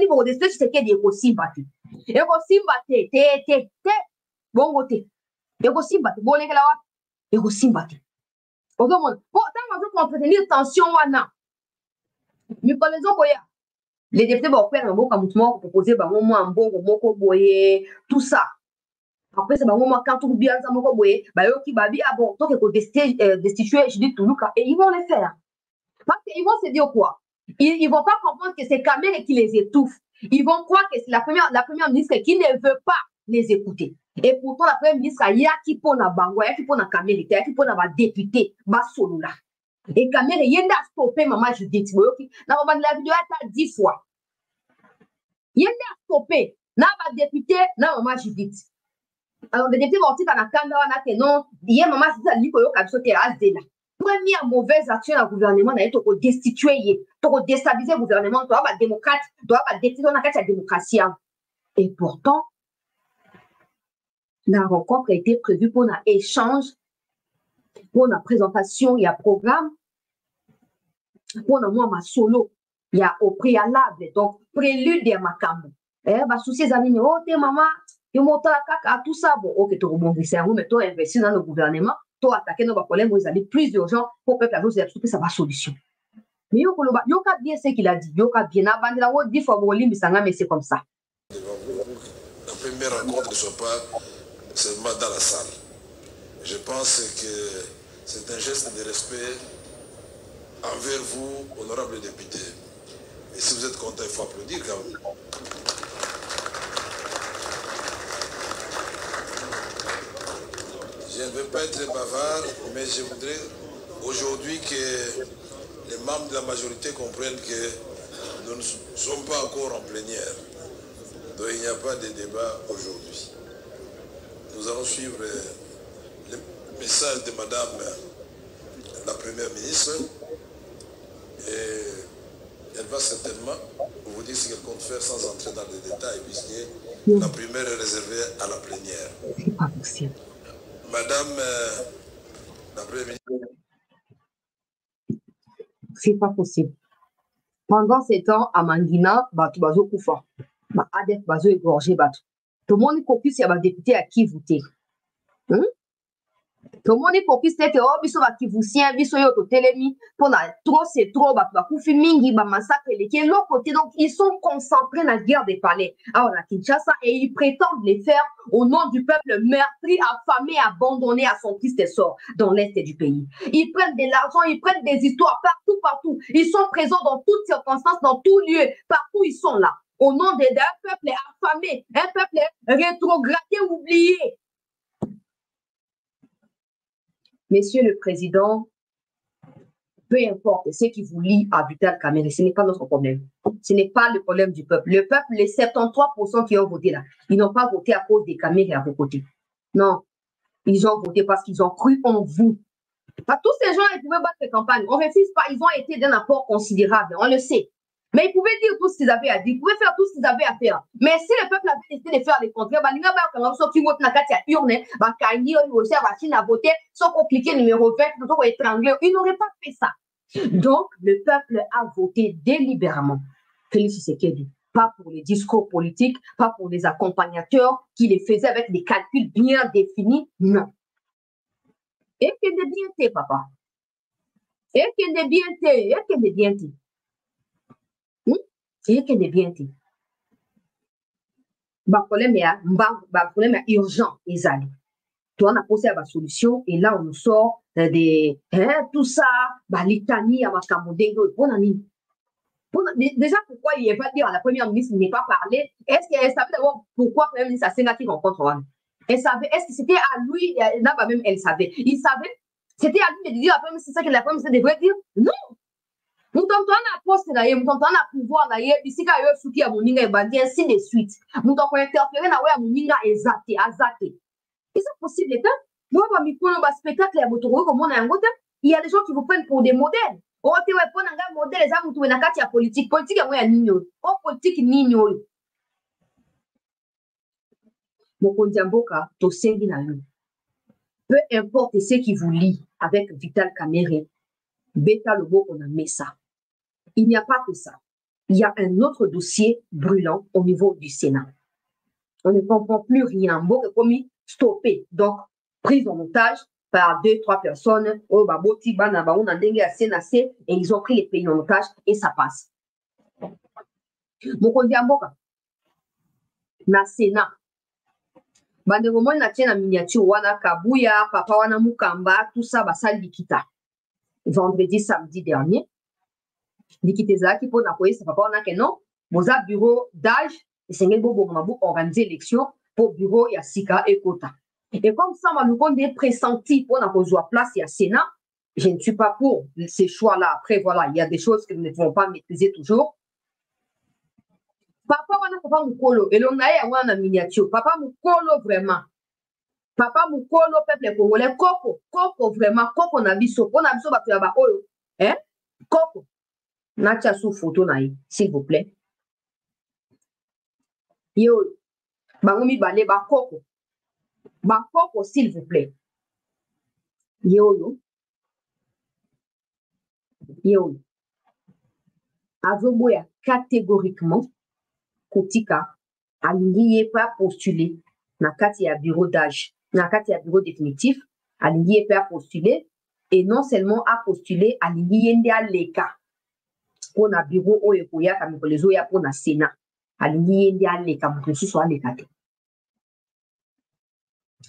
pour destituer ce qui est des Simbaté. Et Simbaté, bon côté. Et Simbaté, bon les gars, et Simbaté. Au moins, pour entretenir tension, mais pour les autres, les députés vont faire un mot comme tout le monde, proposer un bon, tout ça. Après, c'est quand tout bien, ça m'a dit, bon, tant que destituer Judith Tuluka, et ils vont le faire. Parce qu'ils vont se dire quoi? Ils ne vont pas comprendre que c'est Kamere qui les étouffe. Ils vont croire que c'est la première ministre qui ne veut pas les écouter. Et pourtant, la première ministre, il y a qui pour la bango, il y a qui pour la caméra, il y a qui pour la député, solo là. Et caméra, il y a stoppé maman Judith. La vidéo a 10 fois. Il y a stoppé. Na député, na maman Judith. Alors, les députés vont dire dans la caméra, non, il y a maman Judith, il y a sauté à là. Première mauvaise action du gouvernement, il y a destituer, déstabiliser le gouvernement, il y a démocrate, il y a la démocratie. Et pourtant, la rencontre a été prévue pour un échange, pour une présentation, il y a un programme, pour un mois solo, il y a au préalable, donc prélude à ma cambo. Souci, les amis, oh, t'es maman, tu montes la caca, tout ça, bon, ok, tu rebondis, mais tu investis dans le gouvernement, tu attaques nos problèmes, vous avez plus d'urgence pour que la chose soit ça va solution. Mais il y a bien ce qu'il a dit, il y a bien abandonné la route, 10 fois, mais c'est comme ça. La première rencontre ne soit pas seulement dans la salle. Je pense que c'est un geste de respect envers vous, honorables députés. Et si vous êtes content, il faut applaudir quand même. Je ne veux pas être bavard, mais je voudrais aujourd'hui que les membres de la majorité comprennent que nous ne sommes pas encore en plénière. Donc il n'y a pas de débat aujourd'hui. Nous allons suivre le message de Madame la Première ministre et elle va certainement vous dire ce qu'elle compte faire sans entrer dans les détails puisque la primaire est réservée à la plénière. C'est pas possible. Madame la Première ministre. C'est pas possible. Pendant ces temps, à Mangina, tu vas au Koufa. Adef bazo égorgé bateau. Tout le monde est copie, il y a un député à qui voter. Tout le monde est copie, c'est oh, biso va qui vous sien, biso yo to télémi, pour trop c'est trop, bah koufi mingi, bah massacre les qui est l'autre côté. Donc ils sont concentrés dans la guerre des palais. Alors la Kinshasa et ils prétendent les faire au nom du peuple meurtri, affamé, abandonné à son triste sort dans l'est du pays. Ils prennent de l'argent, ils prennent des histoires partout, partout. Ils sont présents dans toutes circonstances, dans tout lieu, partout ils sont là. Au nom d'un peuple affamé, un peuple rétrogradé, oublié. Monsieur le Président, peu importe ce qui vous lie à Vital Kamerhe, ce n'est pas notre problème. Ce n'est pas le problème du peuple. Le peuple, les 73% qui ont voté là, ils n'ont pas voté à cause des Kamerhe à vos côtés. Non, ils ont voté parce qu'ils ont cru en vous. Parce que tous ces gens, ils pouvaient battre les campagnes. On ne refuse pas, ils ont été d'un apport considérable, on le sait. Mais ils pouvaient dire tout ce qu'ils avaient à dire, ils pouvaient faire tout ce qu'ils avaient à faire. Mais si le peuple avait décidé de faire les contraires, il n'y a pas de vote dans la urne, numéro 20, ils n'auraient pas fait ça. Donc, le peuple a voté délibérément. Félix Tshisekedi, pas pour les discours politiques, pas pour les accompagnateurs qui les faisaient avec des calculs bien définis, non. Et qu'il est bien té, papa. Et qu'il est bien té, et qu'il est bien té. Et qu'il est bien té. Le problème est urgent, Isali. Toi, on a posé la solution et là, on nous sort des tout ça, litanie à Makamodego. Déjà, pourquoi il ne va pas dire à la première ministre, il n'est pas parlé? Est-ce qu'elle savait d'abord pourquoi la première ministre a Sénat qui rencontre? Elle savait, est-ce que c'était à lui, là, même elle savait. Il savait, c'était à lui de dire à la première ministre, c'est ça que la première ministre devrait dire? Non! Nous t'entendons à poste d'ailleurs, nous t'entendons à pouvoir d'ailleurs, ici, quand il y a souki à Moninga et Bandi, ainsi de suite. Nous t'entendons interférer à Moninga et zaté, à zaté. Est-ce possible, les gars? Moi, je spectacle à Botoro, comme on a un modèle. Il y a des gens qui vous prennent pour des modèles. Oh, tu es pour un modèle, les gens, vous trouvez la carte politique. Politique, il y a un nigno. Oh, politique, nigno. Mon Kondiamboka, to sengi na lui. Peu importe ce qui vous lie avec Vital Kamerhe, Beta Lobo, on a mis ça. Il n'y a pas que ça. Il y a un autre dossier brûlant au niveau du Sénat. On ne comprend plus rien. Bon, comme stoppé. Donc, prise en otage par 2-3 personnes. Oh, boti, bana, on a dengue à CNAC et ils ont pris les pays en otage et ça passe. Mon Kondiamboka, na Sénat. Bande moment na tient la miniature wana Kabuya, papa wana Mukamba, tout ça, ça likita. Vendredi, samedi dernier. Likiteza qui peut n'appuyer, c'est papa wana que non. Moza bureau d'âge, et c'est un beau organiser l'élection. pour bureau ya sika et kota. Et comme ça, nous avons des pressentis pour avoir place et à Sénat. Je ne suis pas pour ces choix-là. Après, voilà, il y a des choses que nous ne pouvons pas maîtriser toujours. Papa, papa Mukolo, et l'on a une miniature. Papa Mukolo, vraiment. Papa Mukolo, peuple congolais, Coco, vraiment, Coco Nabiso, Batuyaba, hein? Coco. Natia sous photo, s'il vous plaît. Yo, Bangomi Balé, Coco. Coco, s'il vous plaît. Yo. Azoboya, catégoriquement, Kotika, aligné pas postuler, nakati ya bureau d'âge, nakati ya bureau définitif, aligné pas postuler, et non seulement à postuler, aligné à l'ECA, pour na bureau oyekoya, comme les oya pour na Sénat, aligné à l'ECA, pour que ce soit l'ECA.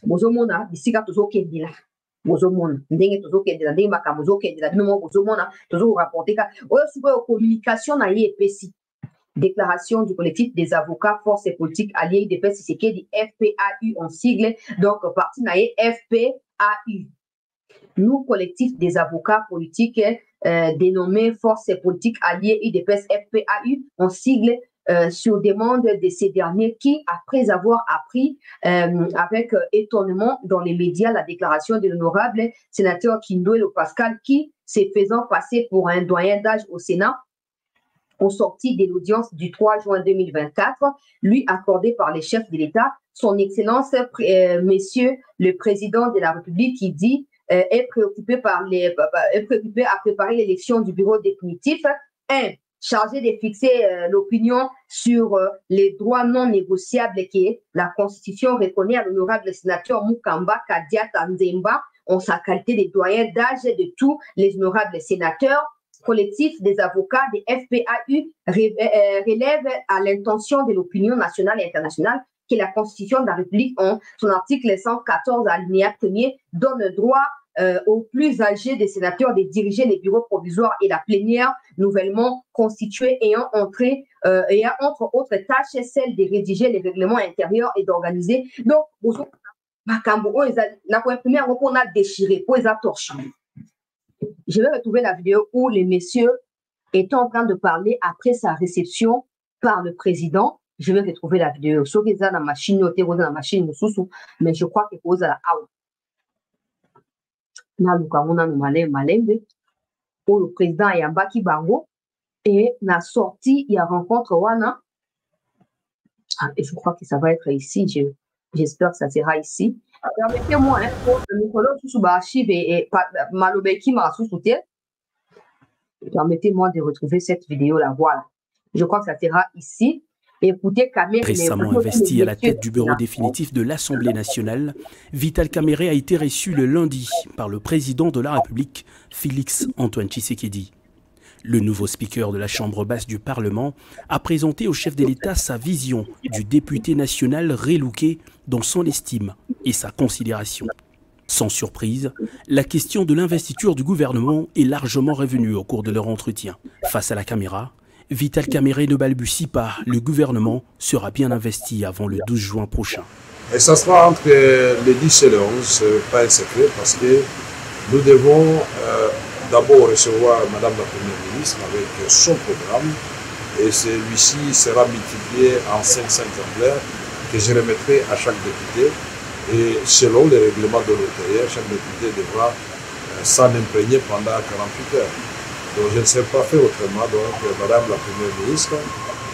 Bozomona, ici, quand tu es là. Bozomona, ndenge tozokendela ndenge makambo zokendela bino moko bozomona tozoraporter ka oyo sikoyo communication na ye epesi déclaration du collectif des avocats forces politiques alliés de PCCK FPAU en sigle, donc parti na ye FPAU. Nous, collectif des avocats politiques dénommé forces politiques alliées IDPS FPAU en sigle, sur demande de ces derniers qui, après avoir appris avec étonnement dans les médias la déclaration de l'honorable sénateur Kindouelo Pascal qui, se faisant passer pour un doyen d'âge au Sénat, au sorti de l'audience du 3 juin 2024, lui accordé par les chefs de l'État, son Excellence, Monsieur le Président de la République, qui dit est préoccupé à préparer l'élection du bureau définitif. Chargé de fixer l'opinion sur les droits non négociables que la Constitution reconnaît à l'honorable sénateur Mukamba Kadiata Nzemba en sa qualité de doyen d'âge de tous les honorables sénateurs. Collectif des avocats des FPAU relève à l'intention de l'opinion nationale et internationale que la Constitution de la République, en son article 114 alinéa 1er, donne droit aux plus âgés des sénateurs de diriger les bureaux provisoires et la plénière nouvellement constituée ayant entre autres tâches celle de rédiger les règlements intérieurs et d'organiser. Donc, la première fois qu'on a déchiré, pour les torches. Je vais retrouver la vidéo où les messieurs étaient en train de parler après sa réception par le président. Je vais retrouver la vidéo. Sur les la machine, mais je crois que c'est la out. Le président Yambaki Bango et na sorti il y a rencontre Wana et je crois que ça va être ici, j'espère que ça sera ici. Permettez-moi permettez-moi de retrouver cette vidéo là, voilà, je crois que ça sera ici. Récemment investi à la tête du bureau définitif de l'Assemblée nationale, Vital Kamerhe a été reçu le lundi par le président de la République, Félix Antoine Tshisekedi. Le nouveau speaker de la Chambre basse du Parlement a présenté au chef de l'État sa vision du député national relouqué dans son estime et sa considération. Sans surprise, la question de l'investiture du gouvernement est largement revenue au cours de leur entretien. Face à la caméra, Vital Kamerhe ne balbutie pas, le gouvernement sera bien investi avant le 12 juin prochain. Et ça sera entre le 10 et le 11, ce n'est pas un secret, parce que nous devons d'abord recevoir Madame la Première ministre avec son programme, et celui-ci sera multiplié en 5 exemplaires que je remettrai à chaque député. Et selon les règlements de l'intérieur, chaque député devra s'en imprégner pendant 48 heures. Donc je ne sais pas faire autrement. Donc Madame la Première ministre,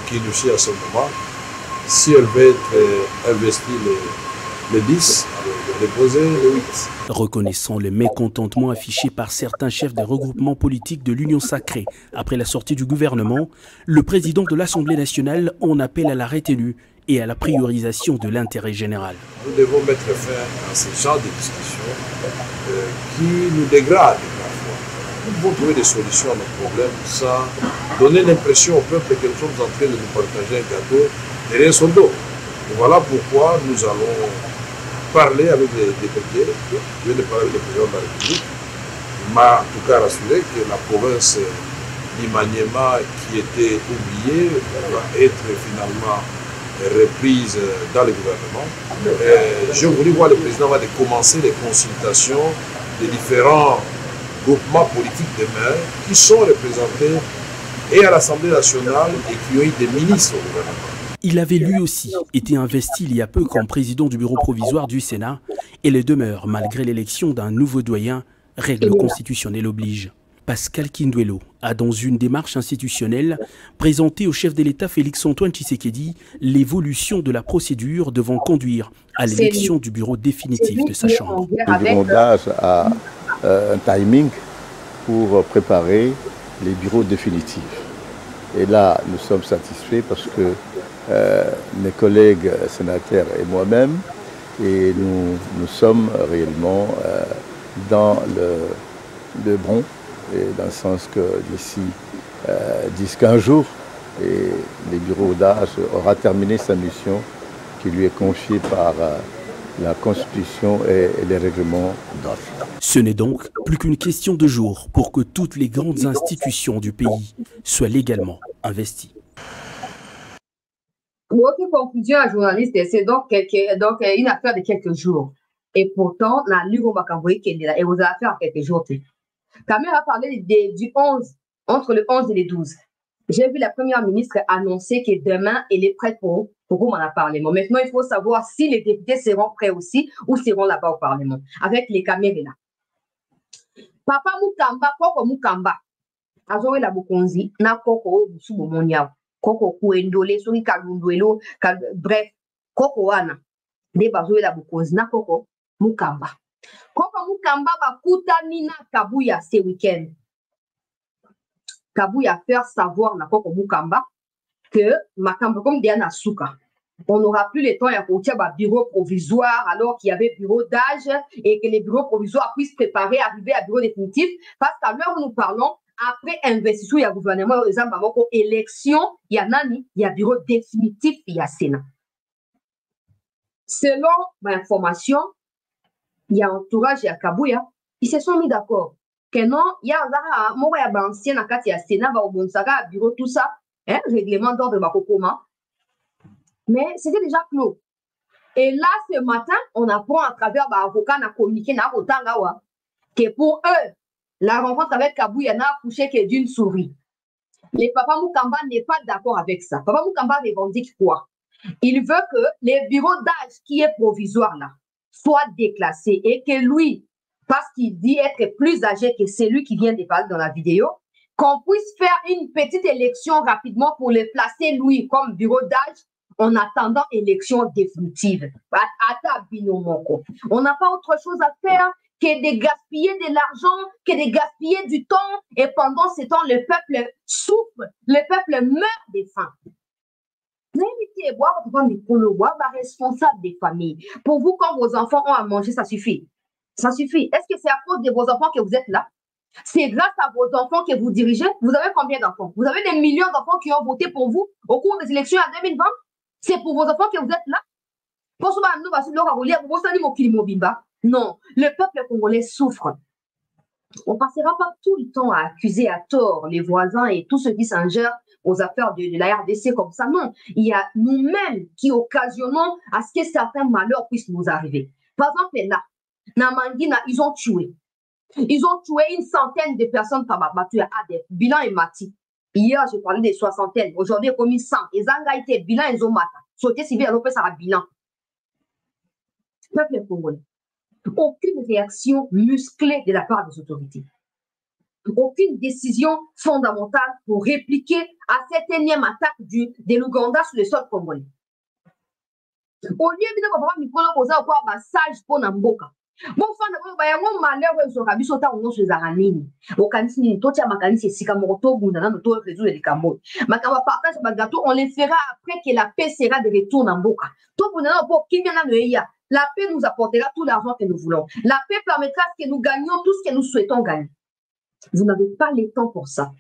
qui nous suit à ce moment, si elle veut être investie le 10, elle va déposer le 8. Reconnaissant le mécontentement affiché par certains chefs des regroupements politiques de l'Union sacrée après la sortie du gouvernement, le président de l'Assemblée nationale en appelle à la retenue et à la priorisation de l'intérêt général. Nous devons mettre fin à ce genre de discussions qui nous dégradent. Nous devons trouver des solutions à nos problèmes sans donner l'impression au peuple que nous sommes en train de nous partager un gâteau derrière son dos. Et voilà pourquoi nous allons parler avec les députés. Je viens de parler avec le président de la République. Il m'a en tout cas rassuré que la province d'Imaniema, qui était oubliée, va être finalement reprise dans le gouvernement. Je voulais voir le président avant de commencer les consultations des différents groupements politiques de maires qui sont représentés et à l'Assemblée nationale et qui ont eu des ministres au gouvernement. Il avait lui aussi été investi il y a peu comme président du bureau provisoire du Sénat et le demeure malgré l'élection d'un nouveau doyen, règle constitutionnelle oblige. Pascal Kinduelo a dans une démarche institutionnelle présenté au chef de l'État Félix-Antoine Tshisekedi l'évolution de la procédure devant conduire à l'élection du bureau définitif de sa chambre. Le bureau d'âge a un timing pour préparer les bureaux définitifs. Et là, nous sommes satisfaits parce que mes collègues sénateurs et moi-même, et nous sommes réellement dans le bon, et dans le sens que d'ici 10-15 jours, et le bureau d'âge aura terminé sa mission qui lui est confiée par la Constitution et les règlements d'âge. Ce n'est donc plus qu'une question de jours pour que toutes les grandes institutions du pays soient légalement investies. Votre conclusion à journaliste, c'est donc une affaire de quelques jours. Et pourtant, la Lugo Bakamboui qui est là, et vous avez affaire à quelques jours. Kamel a parlé du 11, entre le 11 et le 12. J'ai vu la première ministre annoncer que demain, elle est prête pour vous m'en a parlé. Bon, maintenant, il faut savoir si les députés seront prêts aussi ou seront là-bas au Parlement, avec les caméras là. Papa Mukamba, Koko Mukamba, Azoé la Bokonzi, na Koko Subo Moniao, Koko Kuendole, Suri Kalunduelo, bref, Koko Wana, de Bazoé la Bokonzi, na Koko Mukamba. Koko Mukamba bakuta nina Kabuya ce week-end. Kabuya faire savoir na Koko Mukamba que Makambo comme Diana Souka. On n'aura plus le temps à côté un bureau provisoire alors qu'il y avait bureau d'âge et que les bureaux provisoires puissent préparer, arriver à bureau définitif. Parce qu'à l'heure où nous parlons, après investiture, il y a gouvernement, par exemple, élection, il y a Nani, il y a bureau définitif, il y a Sénat. Selon ma information, il y a entourage, il y a Kabuya, ils se sont mis d'accord. Que non, il y a un mot à l'ancien, il y a Sénat, bureau, tout ça, règlement d'ordre de Bakokoma. Mais c'était déjà clos. Et là, ce matin, on apprend à travers l'avocat qui a communiqué que pour eux, la rencontre avec Kabuya n'a accouché que d'une souris. Le Papa Mukamba n'est pas d'accord avec ça. Papa Mukamba revendique quoi? Il veut que les bureaux d'âge qui est provisoire là soient déclassés et que lui, parce qu'il dit être plus âgé que celui qui vient de parler dans la vidéo, qu'on puisse faire une petite élection rapidement pour le placer lui comme bureau d'âge en attendant élection définitive. On n'a pas autre chose à faire que de gaspiller de l'argent, que de gaspiller du temps, et pendant ce temps, le peuple souffre, le peuple meurt de faim. Responsable des familles. Pour vous, quand vos enfants ont à manger, ça suffit. Ça suffit. Est-ce que c'est à cause de vos enfants que vous êtes là? C'est grâce à vos enfants que vous dirigez? Vous avez combien d'enfants? Vous avez des millions d'enfants qui ont voté pour vous au cours des élections en 2020? C'est pour vos enfants que vous êtes là? Non, le peuple congolais souffre. On ne passera pas tout le temps à accuser à tort les voisins et tous ceux qui s'ingèrent aux affaires de la RDC comme ça. Non, il y a nous-mêmes qui occasionnons à ce que certains malheurs puissent nous arriver. Par exemple, là, Namangina, ils ont tué. Ils ont tué une centaine de personnes par battu à Adef. Bilan est mati. Hier, j'ai parlé des soixantaines. Aujourd'hui, il y a commis 100. Ils ont été bilan, ils ont maté. Sauté civil, alors ça a bilan. Peuple congolais. Aucune réaction musclée de la part des autorités. Aucune décision fondamentale pour répliquer à cette énième attaque de l'Ouganda sur le sol congolais. Au lieu de faire un massage pour Namboka. Bon, malheur, on les fera après que la paix sera de retour dans Mboka. La paix nous apportera tout l'argent que nous voulons. La paix permettra que nous gagnions tout ce que nous souhaitons gagner. Vous n'avez pas le temps pour ça.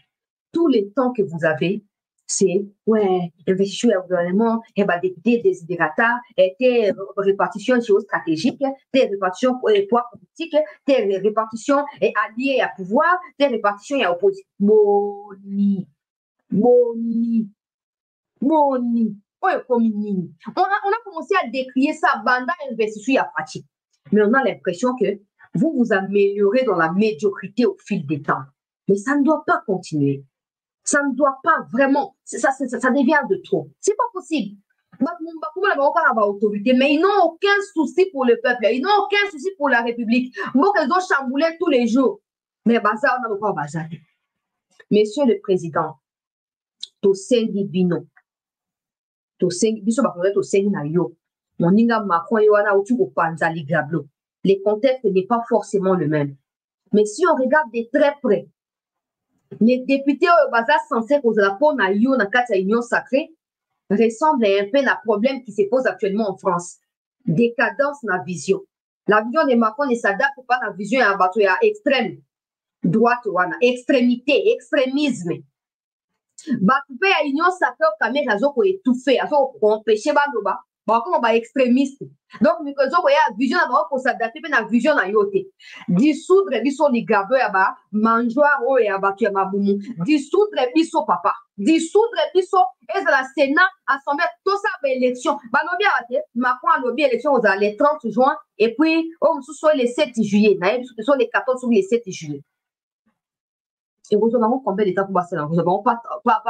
Tout le temps que vous avez, c'est, ouais, investir au gouvernement, et des désidérata, des répartitions géostratégiques, des répartitions poids politiques, des répartitions alliées à pouvoir, des répartitions à opposition. Moni. On a commencé à décrier ça, banda investisseur à pratique. Mais on a l'impression que vous vous améliorez dans la médiocrité au fil des temps. Mais ça ne doit pas continuer. Ça ne doit pas vraiment. Ça devient de trop. C'est pas possible. Mais ils n'ont aucun souci pour le peuple. Ils n'ont aucun souci pour la République. Bon, ils ont chamboulé tous les jours. Mais bazar, on n'a pas bazar. Monsieur le Président, Tosengi Bino, les contextes n'est pas forcément le même. Mais si on regarde de très près, les députés au bazar censés cause la peau na yo na kati union sacrée ressemblent un peu à un problème qui se pose actuellement en France. Décadence na vision. La vision de Macron ne s'adapte pas à la vision à bateau extrême. Droite wana, extrémité, extrémisme. Bakupe ya union sacrée au caméra zoko étouffé, azo empêcher bandoba. Comme on extrémiste. Donc, nous avons une vision pour s'adapter à la vision à yote. Dissoudre biso les gabeux yaba, mangeoire ou yaba tu yaba boumou. Dissoudre biso papa. Dissoudre biso et la Sénat assemblée tout ça à l'élection. Banobi a Macron a lobby élection aux les 30 juin et puis on sous les 7 juillet. Nous sommes les 14 ou les 7 juillet. Et nous avons combien de temps pour passer là? Nous n'avons pas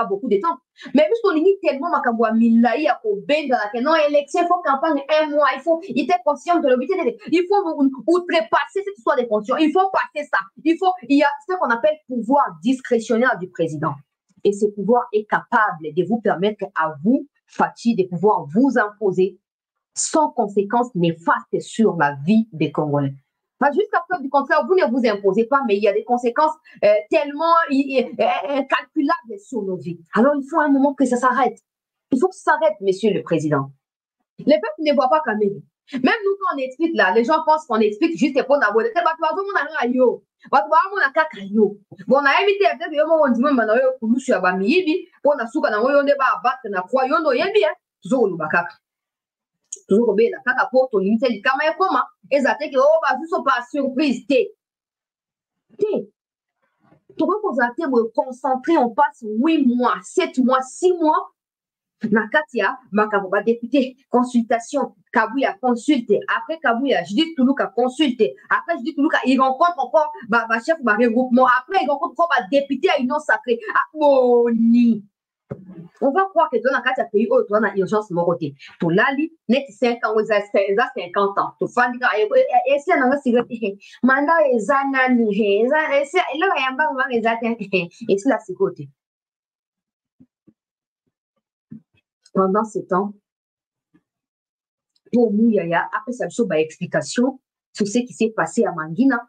beaucoup de temps. Mais puisqu'on limite tellement ma caboua milaï à Koben dans la non élection, il faut campagne un mois, il était conscient de l'objectif. Il faut outrepasser cette histoire des fonctions. Il faut passer ça. Il y a ce qu'on appelle pouvoir discrétionnaire du président. Et ce pouvoir est capable de vous permettre à vous, Fatih, de pouvoir vous imposer sans conséquences néfastes sur la vie des Congolais. Jusqu'à preuve du contraire, vous ne vous imposez pas, mais il y a des conséquences tellement incalculables sur nos vies. Alors, il faut un moment que ça s'arrête. Il faut que ça s'arrête, monsieur le président. Les peuples ne voient pas quand même. Même nous, quand on explique là, les gens pensent qu'on explique juste pour n'avoir des bon, on a évité peut-être que on dit même na pour nous sur bamibi pour na suka na yo ne ba battre na kwa yo no yebi toujours lu bakaka. Toujours bien, kaka pour ton limite du caméra comment et ça que oh bah juste pas surprise té tu reposer me concentrer on passe 8 mois 7 mois 6 mois na katia makaboba député consultation Kabouya consulte après Kabouya je dis Toulouka consulte après je dis Toulouka il rencontre encore bah chef bah regroupement après il rencontre encore bah député à union sacrée ah boni. On va croire que dans la pays où tu as urgence mon côté. Pour l'ali, net 5 ans, 50 ans. Tu fais et c'est un cigarette. Manda ezana ni et c'est là il y a pas exactement et c'est la sécurité. Pendant ce temps, pour Mouyaya, après sa explication sur ce qui s'est passé à Mangina,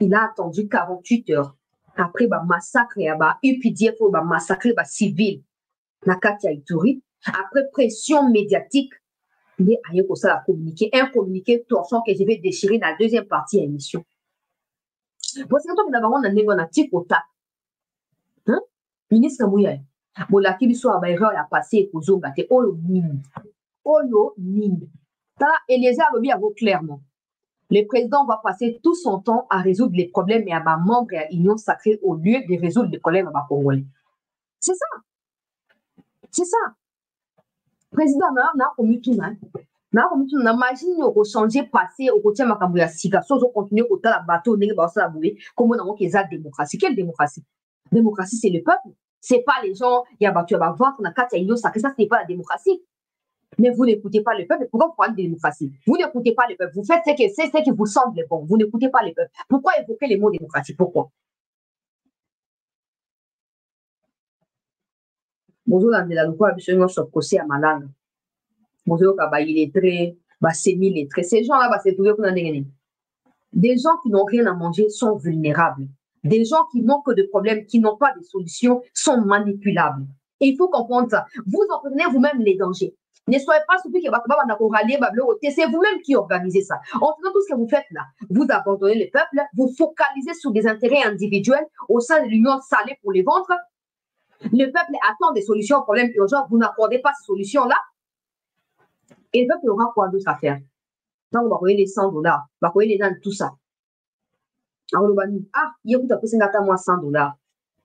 il a attendu 48 heures. Après, massacre, UPDF, massacre, civil. Nakati Ituri, après pression médiatique, il a communiqué, un communiqué torchon que je vais déchirer dans la deuxième partie de l'émission. Pour ce temps, nous avons un négatif au tas. Ministre Mouya, bon, la Kibiso a passé pour Zongate, Olo Ning. Et les Arabes avouent clairement. Le président va passer tout son temps à résoudre les problèmes et à membres et à l'Union sacrée au lieu de résoudre les problèmes à Congolais. C'est ça. C'est ça. Président, imagine au changer passé au côté Makambuya Siga, sans continuer au la bateau, comme on a la démocratie. Quelle démocratie? Démocratie, c'est le peuple. C'est pas les gens, il y a battu à vendre, on a quatre unions sacrées, ça, c'est pas la démocratie. Mais vous n'écoutez pas le peuple. Pourquoi vous parlez de démocratie? Vous n'écoutez pas le peuple. Vous faites ce qui vous semble bon. Vous n'écoutez pas le peuple. Pourquoi évoquer les mots démocratie? Pourquoi? Bonjour, la loi, absolument sur à Malanga. Bonjour, il est très, semi-lettré. Ces gens-là, c'est tout qu'on a des gens qui n'ont rien à manger sont vulnérables. Des gens qui manquent de problèmes, qui n'ont pas de solutions, sont manipulables. Et il faut comprendre ça. Vous en prenez vous-même les dangers. Ne soyez pas surpris que c'est vous-même qui organisez ça. En faisant tout ce que vous faites là, vous abandonnez le peuple, vous focalisez sur des intérêts individuels au sein de l'union salée pour les vendre. Le peuple attend des solutions aux problèmes urgents, vous n'accordez pas ces solutions-là. Et le peuple aura quoi d'autre à faire? Donc, on va envoyer les $100, on va envoyer les gens, tout ça. Alors, on va dire, il y a beaucoup de personnes qui ont $100.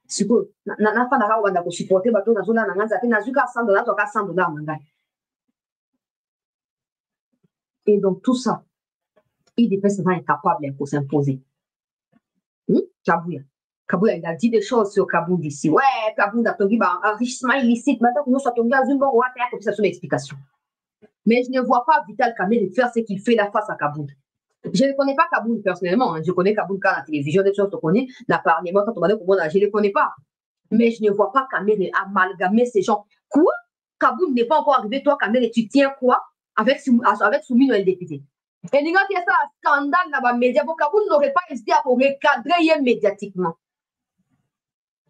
Si vous n'avez pas de supporter, vous avez $100, $100. Et donc tout ça, IDPS est incapable pour s'imposer. Kabouya. Kabouya, il a dit des choses sur Kabound ici. Ouais, Kabound a tongi enrichissement illicite. Maintenant que nous sommes à Zumba, on va faire comme ça sur l'explication. Mais je ne vois pas Vital Kamerhe faire ce qu'il fait là face à Kabound. Je ne connais pas Kabound personnellement. Hein. Je connais Kabound quand la télévision, des choses, je connais. La parlement, quand on va dire comment je ne le connais pas. Mais je ne vois pas Kamerhe amalgamer ces gens. Quoi? Kabound n'est pas encore arrivé. Toi, Kamerhe, tu tiens quoi avec Soumino et le député? Et il y a un scandale dans les médias. Kabound n'aurait pas hésité à recadrer médiatiquement.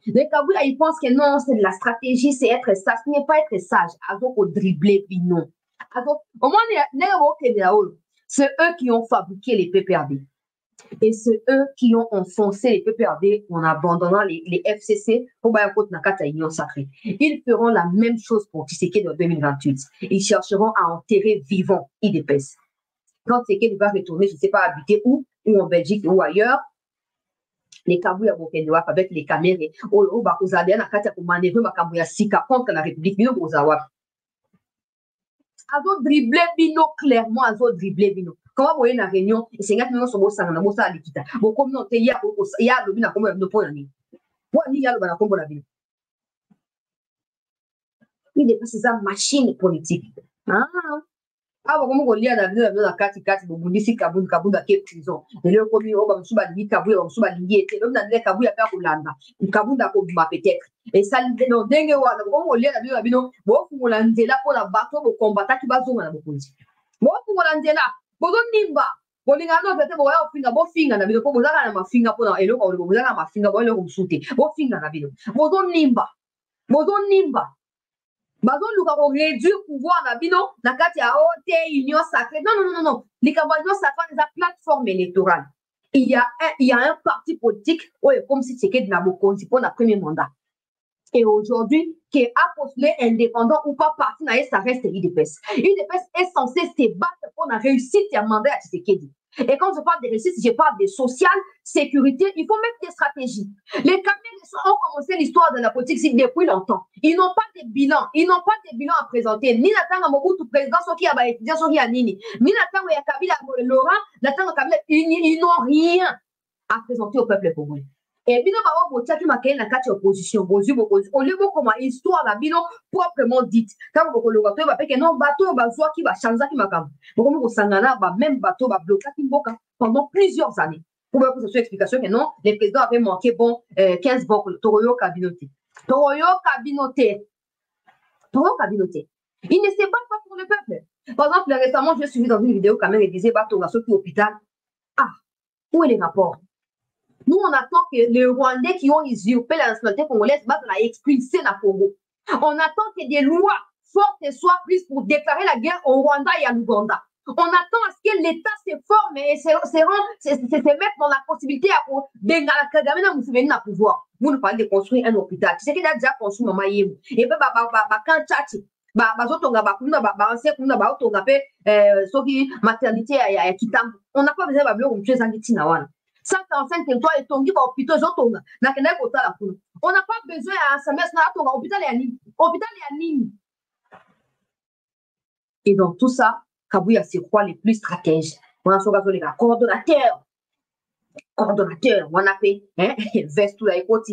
Les Kabouya, ils pensent que non, c'est de la stratégie, c'est être sage. Ce n'est pas être sage. Avec au dribbler, bino. Au moins, c'est eux qui ont fabriqué les PPRD. Et c'est eux qui ont enfoncé les PPRD en abandonnant les FCC pour Bayakot Nakata Union Sacrée. Ils feront la même chose pour Tshisekedi en 2028. Ils chercheront à enterrer vivant IDPS. Quand Tshisekedi va retourner, je ne sais pas habiter où en Belgique ou ailleurs, les Kabouya Bokendoa avec les Kamerhe, au Bakouzadia Nakata pour manœuvrer Kabouya Sika contre la République Bino Bozawa. Azo dribbler Bino clairement, azo dribbler Bino. Comment vous voyez la réunion, et c'est un gars qui sont bossant, on a bossé à l'équita. Bon, comme non, il y a le bin à combo de point. Moi, il y a le bin à combo la ville. Il est pas ces machines politiques. Ah, bon, comment on lit à la ville, la carte, bon, d'ici Kabound à quelle prison. Et le premier, on va me soubattre, Kabound, on va me soubattre, l'homme n'a pas Kabound à faire Hollanda. Kabound à Kobuma peut-être. Et ça, non, dingue, on lit à la ville, bon, pour l'Andela, pour la bateau, pour combattre, qui va zoomer à la police. Bon, pour l'Andela. Bozo nimba bolingano tete boya ofinga bo finga na bilo ko bozala na mafinga pona elo ko bozala na mafinga bo elo ko msute bo finga na bilo bozo nimba bazo luka ko réduire pouvoir na bilo na kati ya OT Union Sacrée non les campagnes sacrées des plateformes électorales il y a un parti politique comme si c'était de la Bokonzi pour le premier mandat. Et aujourd'hui, qui est postulé indépendant ou pas parti, ça reste l'IDPS. L'IDPS est censé se battre pour la réussite et un mandat à Tshisekedi. Et quand je parle de réussite, je parle de social, sécurité, il faut mettre des stratégies. Les Kamerhe ont commencé l'histoire de la politique depuis longtemps. Ils n'ont pas de bilan. À présenter. Ni la tanga Mobutu président, ceux qui a étudié, ceux qui a nini. Ni la tanga Kabila Laurent, la tanga Kabila, ils n'ont rien à présenter au peuple congolais. Et bino ba o botia ki makene na kati opposition bozu on le bo comme histoire la bino proprement dite quand boko le bateau ba peke non bateau ba zwa ki ba chanza ki makam boko mo sangana ba même bateau ba bloquer ki mboka pendant plusieurs années pour que ce soit explication que non les présidents avaient manqué 15 banques Toroyo Kabinoté il ne se bat pas pour le peuple. Par exemple récemment je suis dans une vidéo quand même il disait bateau na soki hôpital où est les rapports. Nous, on attend que les Rwandais qui ont usurpé la nationalité congolaise va la expulser dans le Congo. On attend que des lois fortes soient prises pour déclarer la guerre au Rwanda et à l'Ouganda. On attend à ce que l'État se forme et se mette dans la possibilité à Bengala Kagame dans le pouvoir. Vous nous parlez de construire un hôpital. Tu sais qu'il a déjà construit Mama Yemu. Et puis, quand Tchati, on n'a pas besoin de bleu comme tu es en Tinawana. 145 territoires et tongi ba hôpitaux zotonga na kenda kotala kuna on n'a pas besoin à SMS na tonga hôpital ya nini et donc tout ça Kabouya c'est quoi les plus stratèges on a soga les coordonnateur on a fait veste la écoute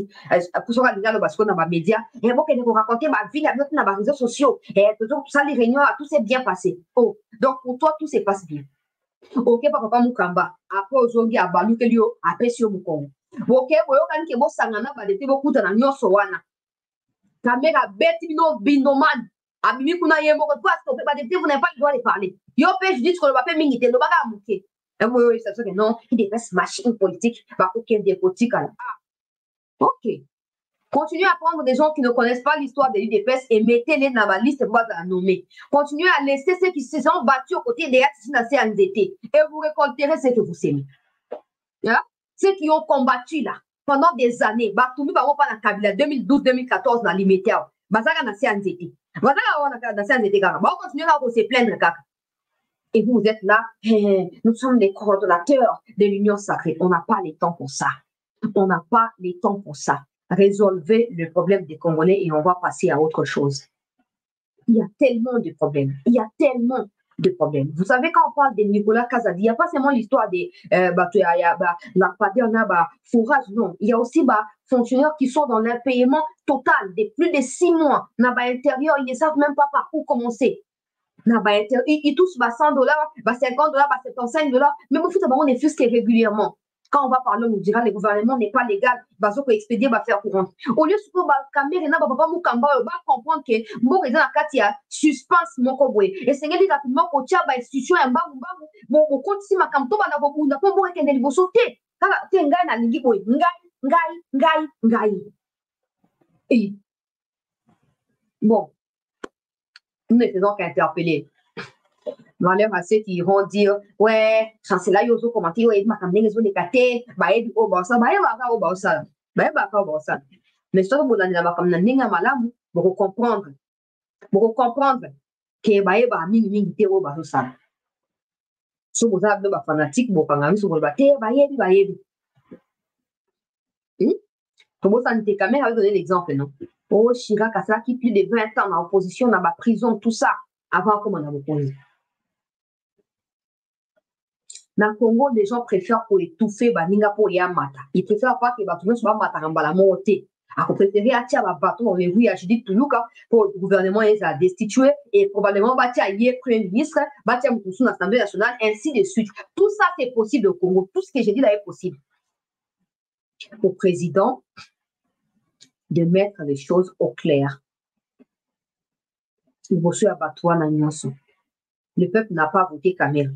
pour ça les gars parce qu'on a ba média et bon que nous raconter ma vie avec na ba réseaux sociaux et tout ça les réunions tout s'est bien passé donc pour toi tout se passe bien. Ok papa Mukamba après ozongi abalukeli yo apesi yo mukongo ok boyokani ke bosangana badete bokutana nyonso wana Kamera beti bindoman abimi kuna ye moko parce que badete vous n'avez pas le droit de parler yo pe je dis que le pape mingi te lo baka muke et moi ça que non il dépasse machine politique ba aucun des politiques là ok. Continuez à prendre des gens qui ne connaissent pas l'histoire de l'UDPS et mettez-les dans la liste pour la nommer. Continuez à laisser ceux qui se sont battus aux côtés des CNDT et vous récolterez ce que vous aimez. Yeah? Ceux qui ont combattu là pendant des années, Batoumi Baro pas dans Kabila 2012-2014 dans l'Imétia, Bazaka dans CNDT. Bazaka dans CNDT, Baro continuez à se plaindre. Et vous êtes là, nous sommes les coordonnateurs de l'Union Sacrée. On n'a pas le temps pour ça. Résolvez le problème des Congolais et on va passer à autre chose. Il y a tellement de problèmes. de problèmes. Vous savez, quand on parle de Nicolas Kazadi, il n'y a pas seulement l'histoire des fourrage, non. Il y a aussi fonctionnaires qui sont dans l'impayement total de plus de 6 mois. Dans l'intérieur, ils ne savent même pas par où commencer. Ils touchent $100, $50, $75, mais vous faites on est fusqué régulièrement. Quand on va parler, on nous dira que le gouvernement n'est pas légal, parce que l'expédier va faire courant. Au lieu de comprendre que mon président a suspense mon coboué. Et c'est que rapidement, qu'on tient institution et bon, continue ma campo, on a pas beau que les sauter. Quand tu es un gars, et bon, nous ne faisons qu'interpeller. Malheur à ceux qui vont dire, ouais, chancelier Yozo commenté, ouais, ma camé les décaté, baé au bossa, baé au bossa. Mais ça, vous l'avez là, comme n'inga malam, pour comprendre que baé mini au bossa. Si vous avez des fanatiques, vous pouvez vous battre, baé. Comment ça n'était quand même donné l'exemple, non? Oh, Chirac Kassala qui plus de 20 ans en opposition dans la prison, tout ça, avant comment on a opposé. Dans le Congo, les gens préfèrent pour étouffer Baninga pour Yamata. Ils préfèrent pas que Batoumé soit Matamba la montée. À préférer attirer un bâton, on vu à Judith Toulouka pour le gouvernement les a destitué et probablement bâtir hier Premier ministre, bâtir Moussou l'Assemblée nationale, ainsi de suite. Tout ça, c'est possible au Congo. Tout ce que j'ai dit là est possible. Au président de mettre les choses au clair. Le peuple n'a pas voté Kamel.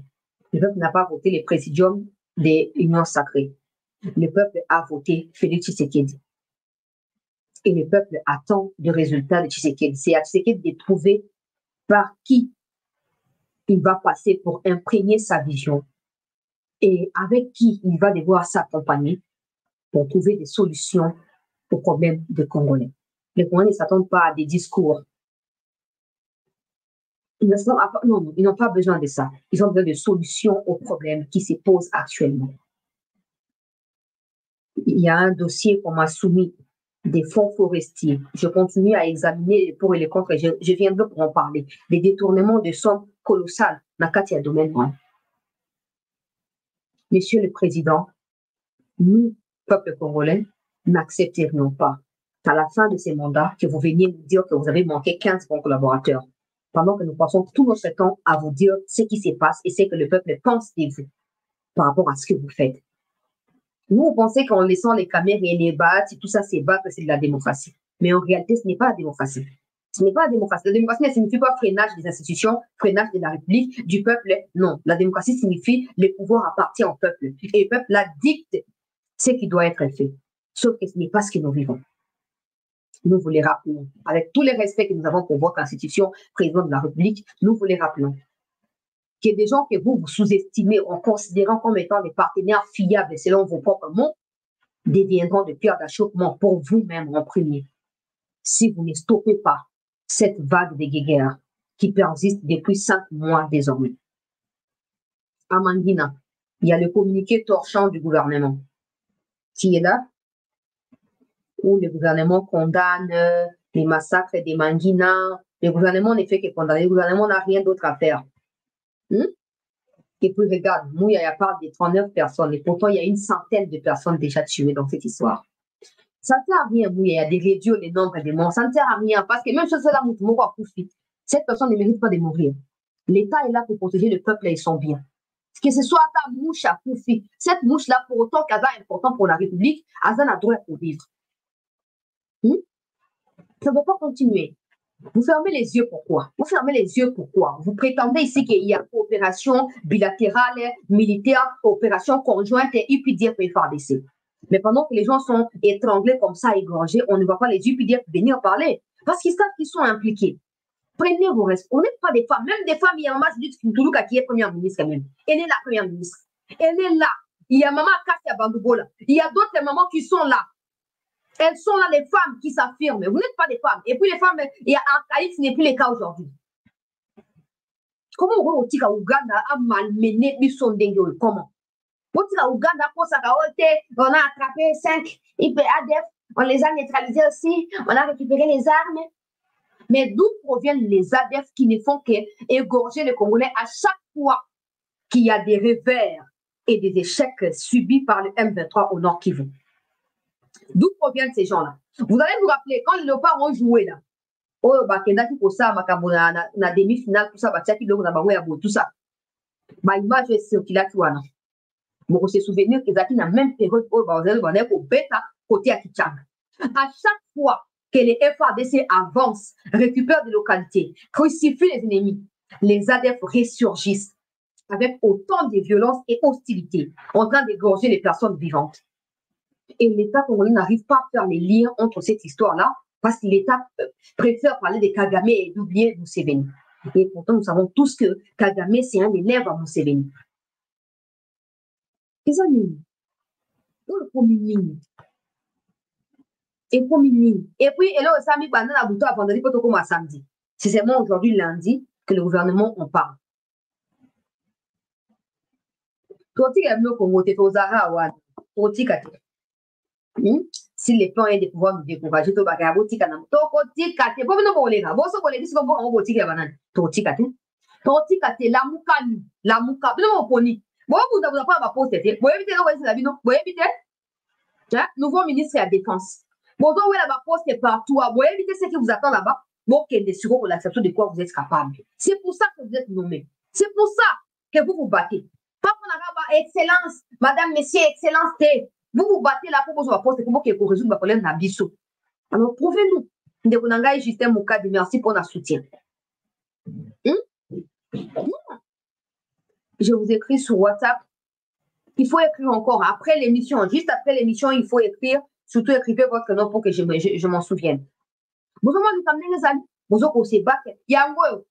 Le peuple n'a pas voté le présidium des unions sacrées. Le peuple a voté Félix Tshisekedi. Et le peuple attend le résultat de Tshisekedi. C'est à Tshisekedi de trouver par qui il va passer pour imprégner sa vision et avec qui il va devoir s'accompagner pour trouver des solutions aux problèmes des Congolais. Les Congolais ne s'attendent pas à des discours. Ils n'ont pas besoin de ça. Ils ont besoin de solutions aux problèmes qui se posent actuellement. Il y a un dossier qu'on m'a soumis des fonds forestiers. Je continue à examiner les pour et les contre. Je viendrai pour en parler. Des détournements de sommes colossales dans le domaine. Monsieur le Président, nous, peuple congolais, n'accepterions pas qu'à la fin de ces mandats, que vous veniez nous dire que vous avez manqué 15 bons collaborateurs, pendant que nous passons tout notre temps à vous dire ce qui se passe et ce que le peuple pense de vous par rapport à ce que vous faites. Nous, on pensait qu'en laissant les caméras et les battre, tout ça, c'est battre, c'est de la démocratie. Mais en réalité, ce n'est pas la démocratie. Ce n'est pas la démocratie. La démocratie ne signifie pas freinage des institutions, freinage de la République, du peuple. Non, la démocratie signifie le pouvoir appartient au peuple. Et le peuple la dicte ce qui doit être fait. Sauf que ce n'est pas ce que nous vivons. Nous vous les rappelons. Avec tous les respects que nous avons pour votre institution, président de la République, nous vous les rappelons. Que des gens que vous sous-estimez en considérant comme étant des partenaires fiables selon vos propres mots, deviendront de pierres d'achoppement pour vous-même en premier. Si vous ne stoppez pas cette vague de guerre qui persiste depuis 5 mois désormais. À Mangina, il y a le communiqué torchant du gouvernement qui est là, où le gouvernement condamne les massacres des Mangina. Le gouvernement ne fait que condamner. Le gouvernement n'a rien d'autre à faire. Et puis regarde, nous, il y a pas de 39 personnes et pourtant il y a une centaine de personnes déjà tuées dans cette histoire. Ça ne sert à rien, il y a des réduire le nombre de morts. Ça ne sert à rien parce que même si cela cette personne ne mérite pas de mourir. L'État est là pour protéger le peuple et son bien. Que ce soit ta mouche à Koufi, cette mouche-là, pour autant qu'elle est importante pour la République, elle a droit pour vivre. Ça ne va pas continuer. Vous fermez les yeux pourquoi? Vous fermez les yeux pourquoi? Vous prétendez ici qu'il y a coopération bilatérale, militaire, coopération conjointe et UPDF et FARDC. Mais pendant que les gens sont étranglés comme ça, égorgés, on ne voit pas les UPDF venir parler. Parce qu'ils savent qu'ils sont impliqués. Prenez vos respects. On n'est pas des femmes. Même des femmes, il y a un match du Toulouka qui est première ministre quand même. Elle est la première ministre. Elle est là. Il y a maman Kassia Bandoubola. Il y a d'autres mamans qui sont là. Elles sont là, les femmes qui s'affirment. Vous n'êtes pas des femmes. Et puis les femmes, il y a un caïd, ce n'est plus le cas aujourd'hui. Comment on dit Ouganda a malmené Bissondengue? Comment? On dit Ouganda, on a attrapé 5 IPADF, on les a neutralisés aussi, on a récupéré les armes. Mais d'où proviennent les ADF qui ne font qu'égorger les Congolais à chaque fois qu'il y a des revers et des échecs subis par le M23 au Nord Kivu? D'où proviennent ces gens-là? Vous allez vous rappeler, quand les Léopards ont joué là, oh, Bakendaki pour ça, na demi-finale, tout ça, Batiaki, tout ça. Ma image est circulée, vous vous souvenez que Zaki, dans la même période, vous allez au bêta, côté à Kichang. À chaque fois que les FARDC avancent, récupèrent des localités, crucifient les ennemis, les ADF ressurgissent avec autant de violence et hostilité, en train d'égorger les personnes vivantes. Et l'État congolais n'arrive pas à faire les liens entre cette histoire-là, parce que l'État préfère parler de Kagame et d'oublier Museveni. Et pourtant, nous savons tous que Kagame, c'est un élève à Museveni. Ils ont mis le premier. Et puis, et là, ça a mis pendant la bouton à vendredi, pour comme à samedi. C'est seulement aujourd'hui, lundi, que le gouvernement en parle. Si les plans est de pouvoir nous décourager, tout bagage, nouveau ministre de la Défense. Bon, donc, la poste partout. Vous évitez ce qui vous attend là-bas. Bon, qu'il y ait des pour l'acceptation de quoi vous êtes capable. C'est pour ça que vous êtes nommé. C'est pour ça que vous vous battez. Pas qu'on a excellence, madame, messieurs, excellence, vous vous battez là pour vous poste pour que vous résoudre le problème d'Abisso. Alors, prouvez-nous. De Justin Moukadi, merci pour notre soutien. Je vous écris sur WhatsApp. Il faut écrire encore après l'émission. Juste après l'émission, il faut écrire. Surtout, écrivez votre nom pour que je m'en souvienne. Vous avez les amis. Vous avez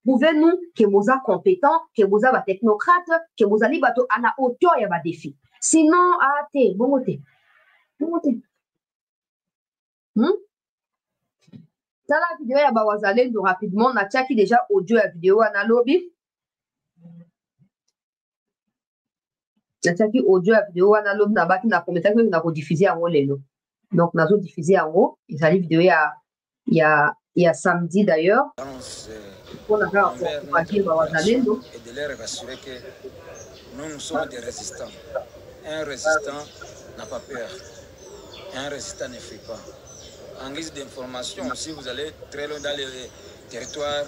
prouvez-nous que vous êtes compétent, que vous êtes technocrate, que vous êtes à la hauteur et à la défi. Sinon, bon côté. Dans la vidéo, il y a Bawazalé, rapidement, on a checké déjà audio et vidéo à la lobby. Nataki audio et vidéo à la lobby, on a commenté que nous avons diffusé en haut les lots. Donc, nous avons diffusé en haut. Il y a vidéo il y a samedi d'ailleurs. On a fait un et de leur rassurer que nous sommes des résistants. Un résistant n'a pas peur. Un résistant ne fuit pas. En guise d'information, si vous allez très loin dans les territoires,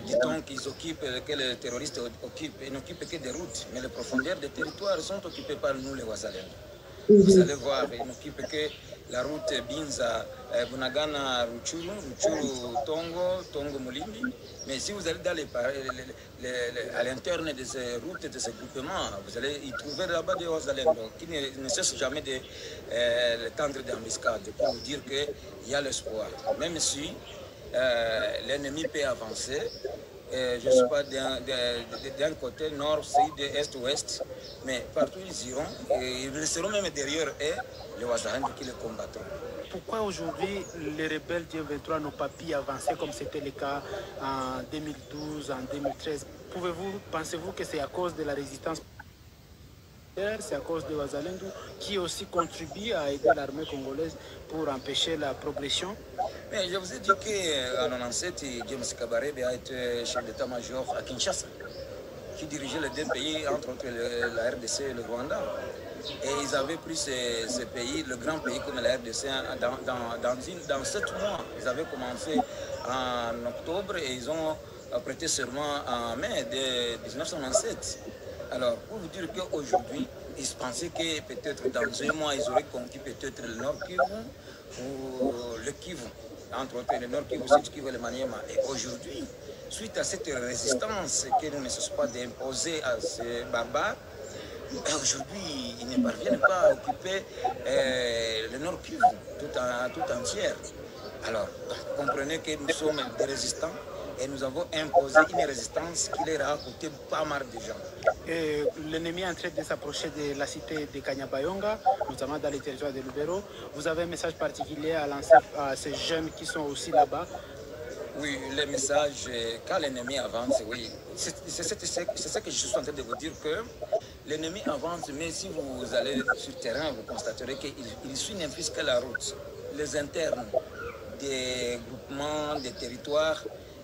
dit-on qu'ils occupent, que les terroristes occupent, ils n'occupent que des routes, mais les profondeurs des territoires sont occupées par nous, les Wazalènes. Vous allez voir, ils n'occupent que la route Binza, Bunagana, Ruchuru, Tongo, Tongo Molimbi. Mais si vous allez dans à l'interne de ces routes, de ces groupements, vous allez y trouver là-bas des Wazalènes qui ne cessent jamais de tendre d'embuscade pour vous dire qu'il y a l'espoir. Même si l'ennemi peut avancer, je ne sais pas d'un côté, nord, sud, est, ouest, mais partout ils iront, et ils resteront même derrière eux, les Wazalènes qui les combattront. Pourquoi aujourd'hui les rebelles du M23 n'ont pas pu avancer comme c'était le cas en 2012, en 2013? Pensez-vous que c'est à cause de la résistance? C'est à cause de Wazalendo qui aussi contribue à aider l'armée congolaise pour empêcher la progression? Mais je vous ai dit qu'en 1997, James Kabarebe a été chef d'état-major à Kinshasa, qui dirigeait les deux pays, entre autres la RDC et le Rwanda. Et ils avaient pris ces pays, le grand pays comme la RDC, dans 7 mois. Ils avaient commencé en octobre et ils ont prêté serment en mai de 1997. Alors, pour vous dire qu'aujourd'hui, ils pensaient que peut-être dans 1 mois, ils auraient conquis peut-être le Nord Kivu ou le Kivu, entre autres le Nord Kivu, le Sud Kivu et le Maniema. Et aujourd'hui, suite à cette résistance que nous ne cessons pas d'imposer à ces barbares, aujourd'hui, ils ne parviennent pas à occuper le Nord Kivu tout entière. Alors, comprenez que nous sommes des résistants et nous avons imposé une résistance qui leur a coûté pas mal de gens. L'ennemi est en train de s'approcher de la cité de Kanyabayonga, notamment dans les territoires de Lubero. Vous avez un message particulier à lancer à ces jeunes qui sont aussi là-bas? Oui, le message, quand l'ennemi avance, oui, c'est ça que je suis en train de vous dire, que l'ennemi avance, mais si vous allez sur le terrain, vous constaterez qu'il suit n'importe que la route. Les internes des groupements, des territoires,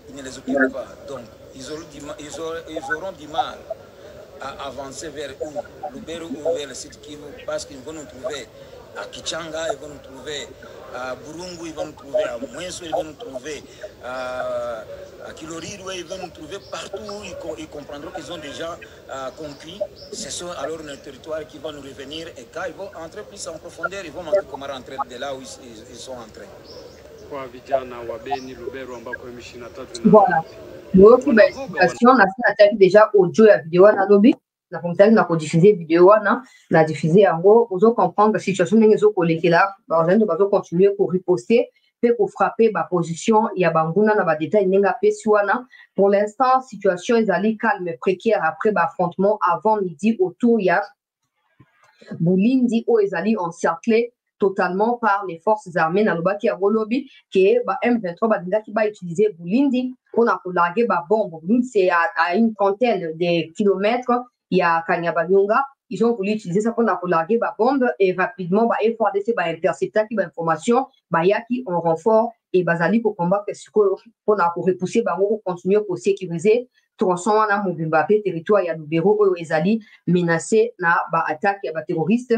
ils ne les occupent pas. Donc, ils auront du mal à avancer vers où, Lubero ou vers le site Kivu, parce qu'ils vont nous trouver à Kichanga, ils vont nous trouver à Burungu, ils vont nous trouver à Mwenso, ils vont nous trouver à Kilorirwe, ils vont nous trouver partout. Ils comprendront qu'ils ont déjà conquis. Ce sont alors nos territoires qui vont nous revenir. Et quand ils vont entrer plus en profondeur, ils vont manquer comment rentrer de là où ils sont entrés. Voilà. L'autre explication, on a déjà audio et vidéo à lobby. On a diffusé vidéo, on a diffusé en gros, vous allez comprendre la situation de nos collègues là. On va continuer pour riposter, pour frapper la position. Il y a Bangouna, dans le détail, pour l'instant, situation est allée calme, précaire après l'affrontement avant midi autour. Il y a Boulindi où ils allaient encerclés totalement par les forces armées dans le bas qui a lobby qui est M23 qui va utiliser Boulindi pour larguer la bombe. C'est à une trentaine de kilomètres. Il y a Kanyabanyonga. Ils ont voulu utiliser ça pour larguer la bombe et rapidement, il faut intercepter l'information. Il y a qui en renfort et Bazali pour combattre pour repousser, pour continuer pour sécuriser. Tronçon na Mobimbape, territoire, il y a Lubero, où ils allaient menacer na attaque, il y a terroristes.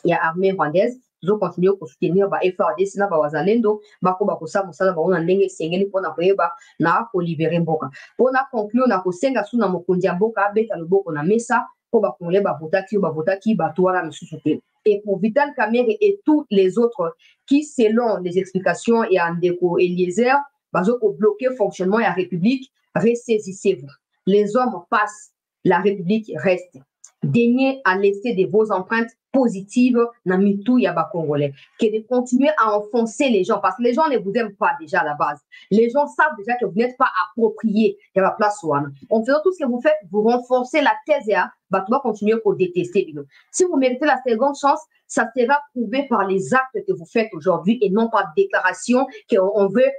Il y a armée rwandaise, ils ont continué pour soutenir FARDC na Wazalendo, bako bakosa musala ba ona ndenge sengeli pona koyeba na ko libérer mboka. Pona conclure na ko senga suna mokonzi ya mboka abeta loboko na mesa pour bakongolais bavotaki batwala misusu te. Et pour Vital Kamerhe et tous les autres qui, selon les explications et Andeko Eliezer, bazoko bloquer le fonctionnement de la République, ressaisissez-vous. Les hommes passent, la République reste. Daignez à laisser de vos empreintes positives dans Mitou Yaba Congolais, que de continuer à enfoncer les gens, parce que les gens ne vous aiment pas déjà à la base. Les gens savent déjà que vous n'êtes pas approprié de la place One. En faisant tout ce que vous faites, vous renforcez la thèse et tu vas continuer à détester. Si vous méritez la seconde chance, ça sera prouvé par les actes que vous faites aujourd'hui et non par déclaration qu'on veut,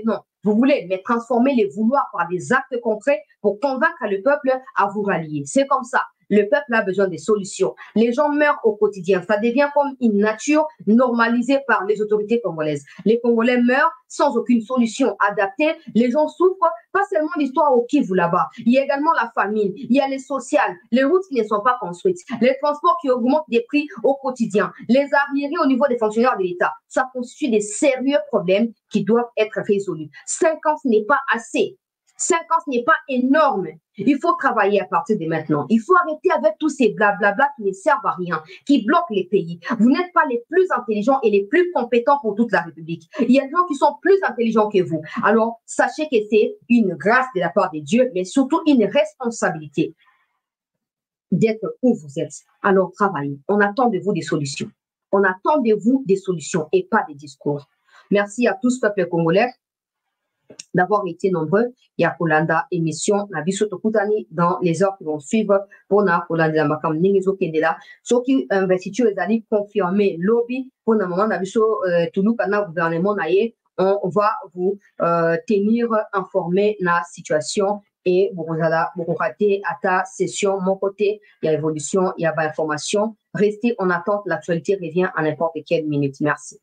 non. Vous voulez mais transformer les vouloirs par des actes concrets pour convaincre le peuple à vous rallier. C'est comme ça. Le peuple a besoin de solutions. Les gens meurent au quotidien. Ça devient comme une nature normalisée par les autorités congolaises. Les Congolais meurent sans aucune solution adaptée. Les gens souffrent, pas seulement l'histoire au Kivu là-bas. Il y a également la famine, il y a les sociales, les routes qui ne sont pas construites, les transports qui augmentent des prix au quotidien, les arriérés au niveau des fonctionnaires de l'État. Ça constitue des sérieux problèmes qui doivent être résolus. 5 ans, ce n'est pas assez. 5 ans, ce n'est pas énorme. Il faut travailler à partir de maintenant. Il faut arrêter avec tous ces blablabla qui ne servent à rien, qui bloquent les pays. Vous n'êtes pas les plus intelligents et les plus compétents pour toute la République. Il y a des gens qui sont plus intelligents que vous. Alors, sachez que c'est une grâce de la part de Dieu, mais surtout une responsabilité d'être où vous êtes. Alors, travaillez. On attend de vous des solutions. On attend de vous des solutions et pas des discours. Merci à tous, peuple congolais, d'avoir été nombreux. Il y a Kolanda émission na biso tokutani dans les heures qui vont suivre pour na Kolanda makam ningizo kendela so qui investiture ezali confirmer lobby pour na moment na biso tulu kana gouvernement na ye on va vous tenir informé na situation et vous rater à ta session mon côté il y a évolution il y a information restez en attente l'actualité revient à n'importe quelle minute. Merci.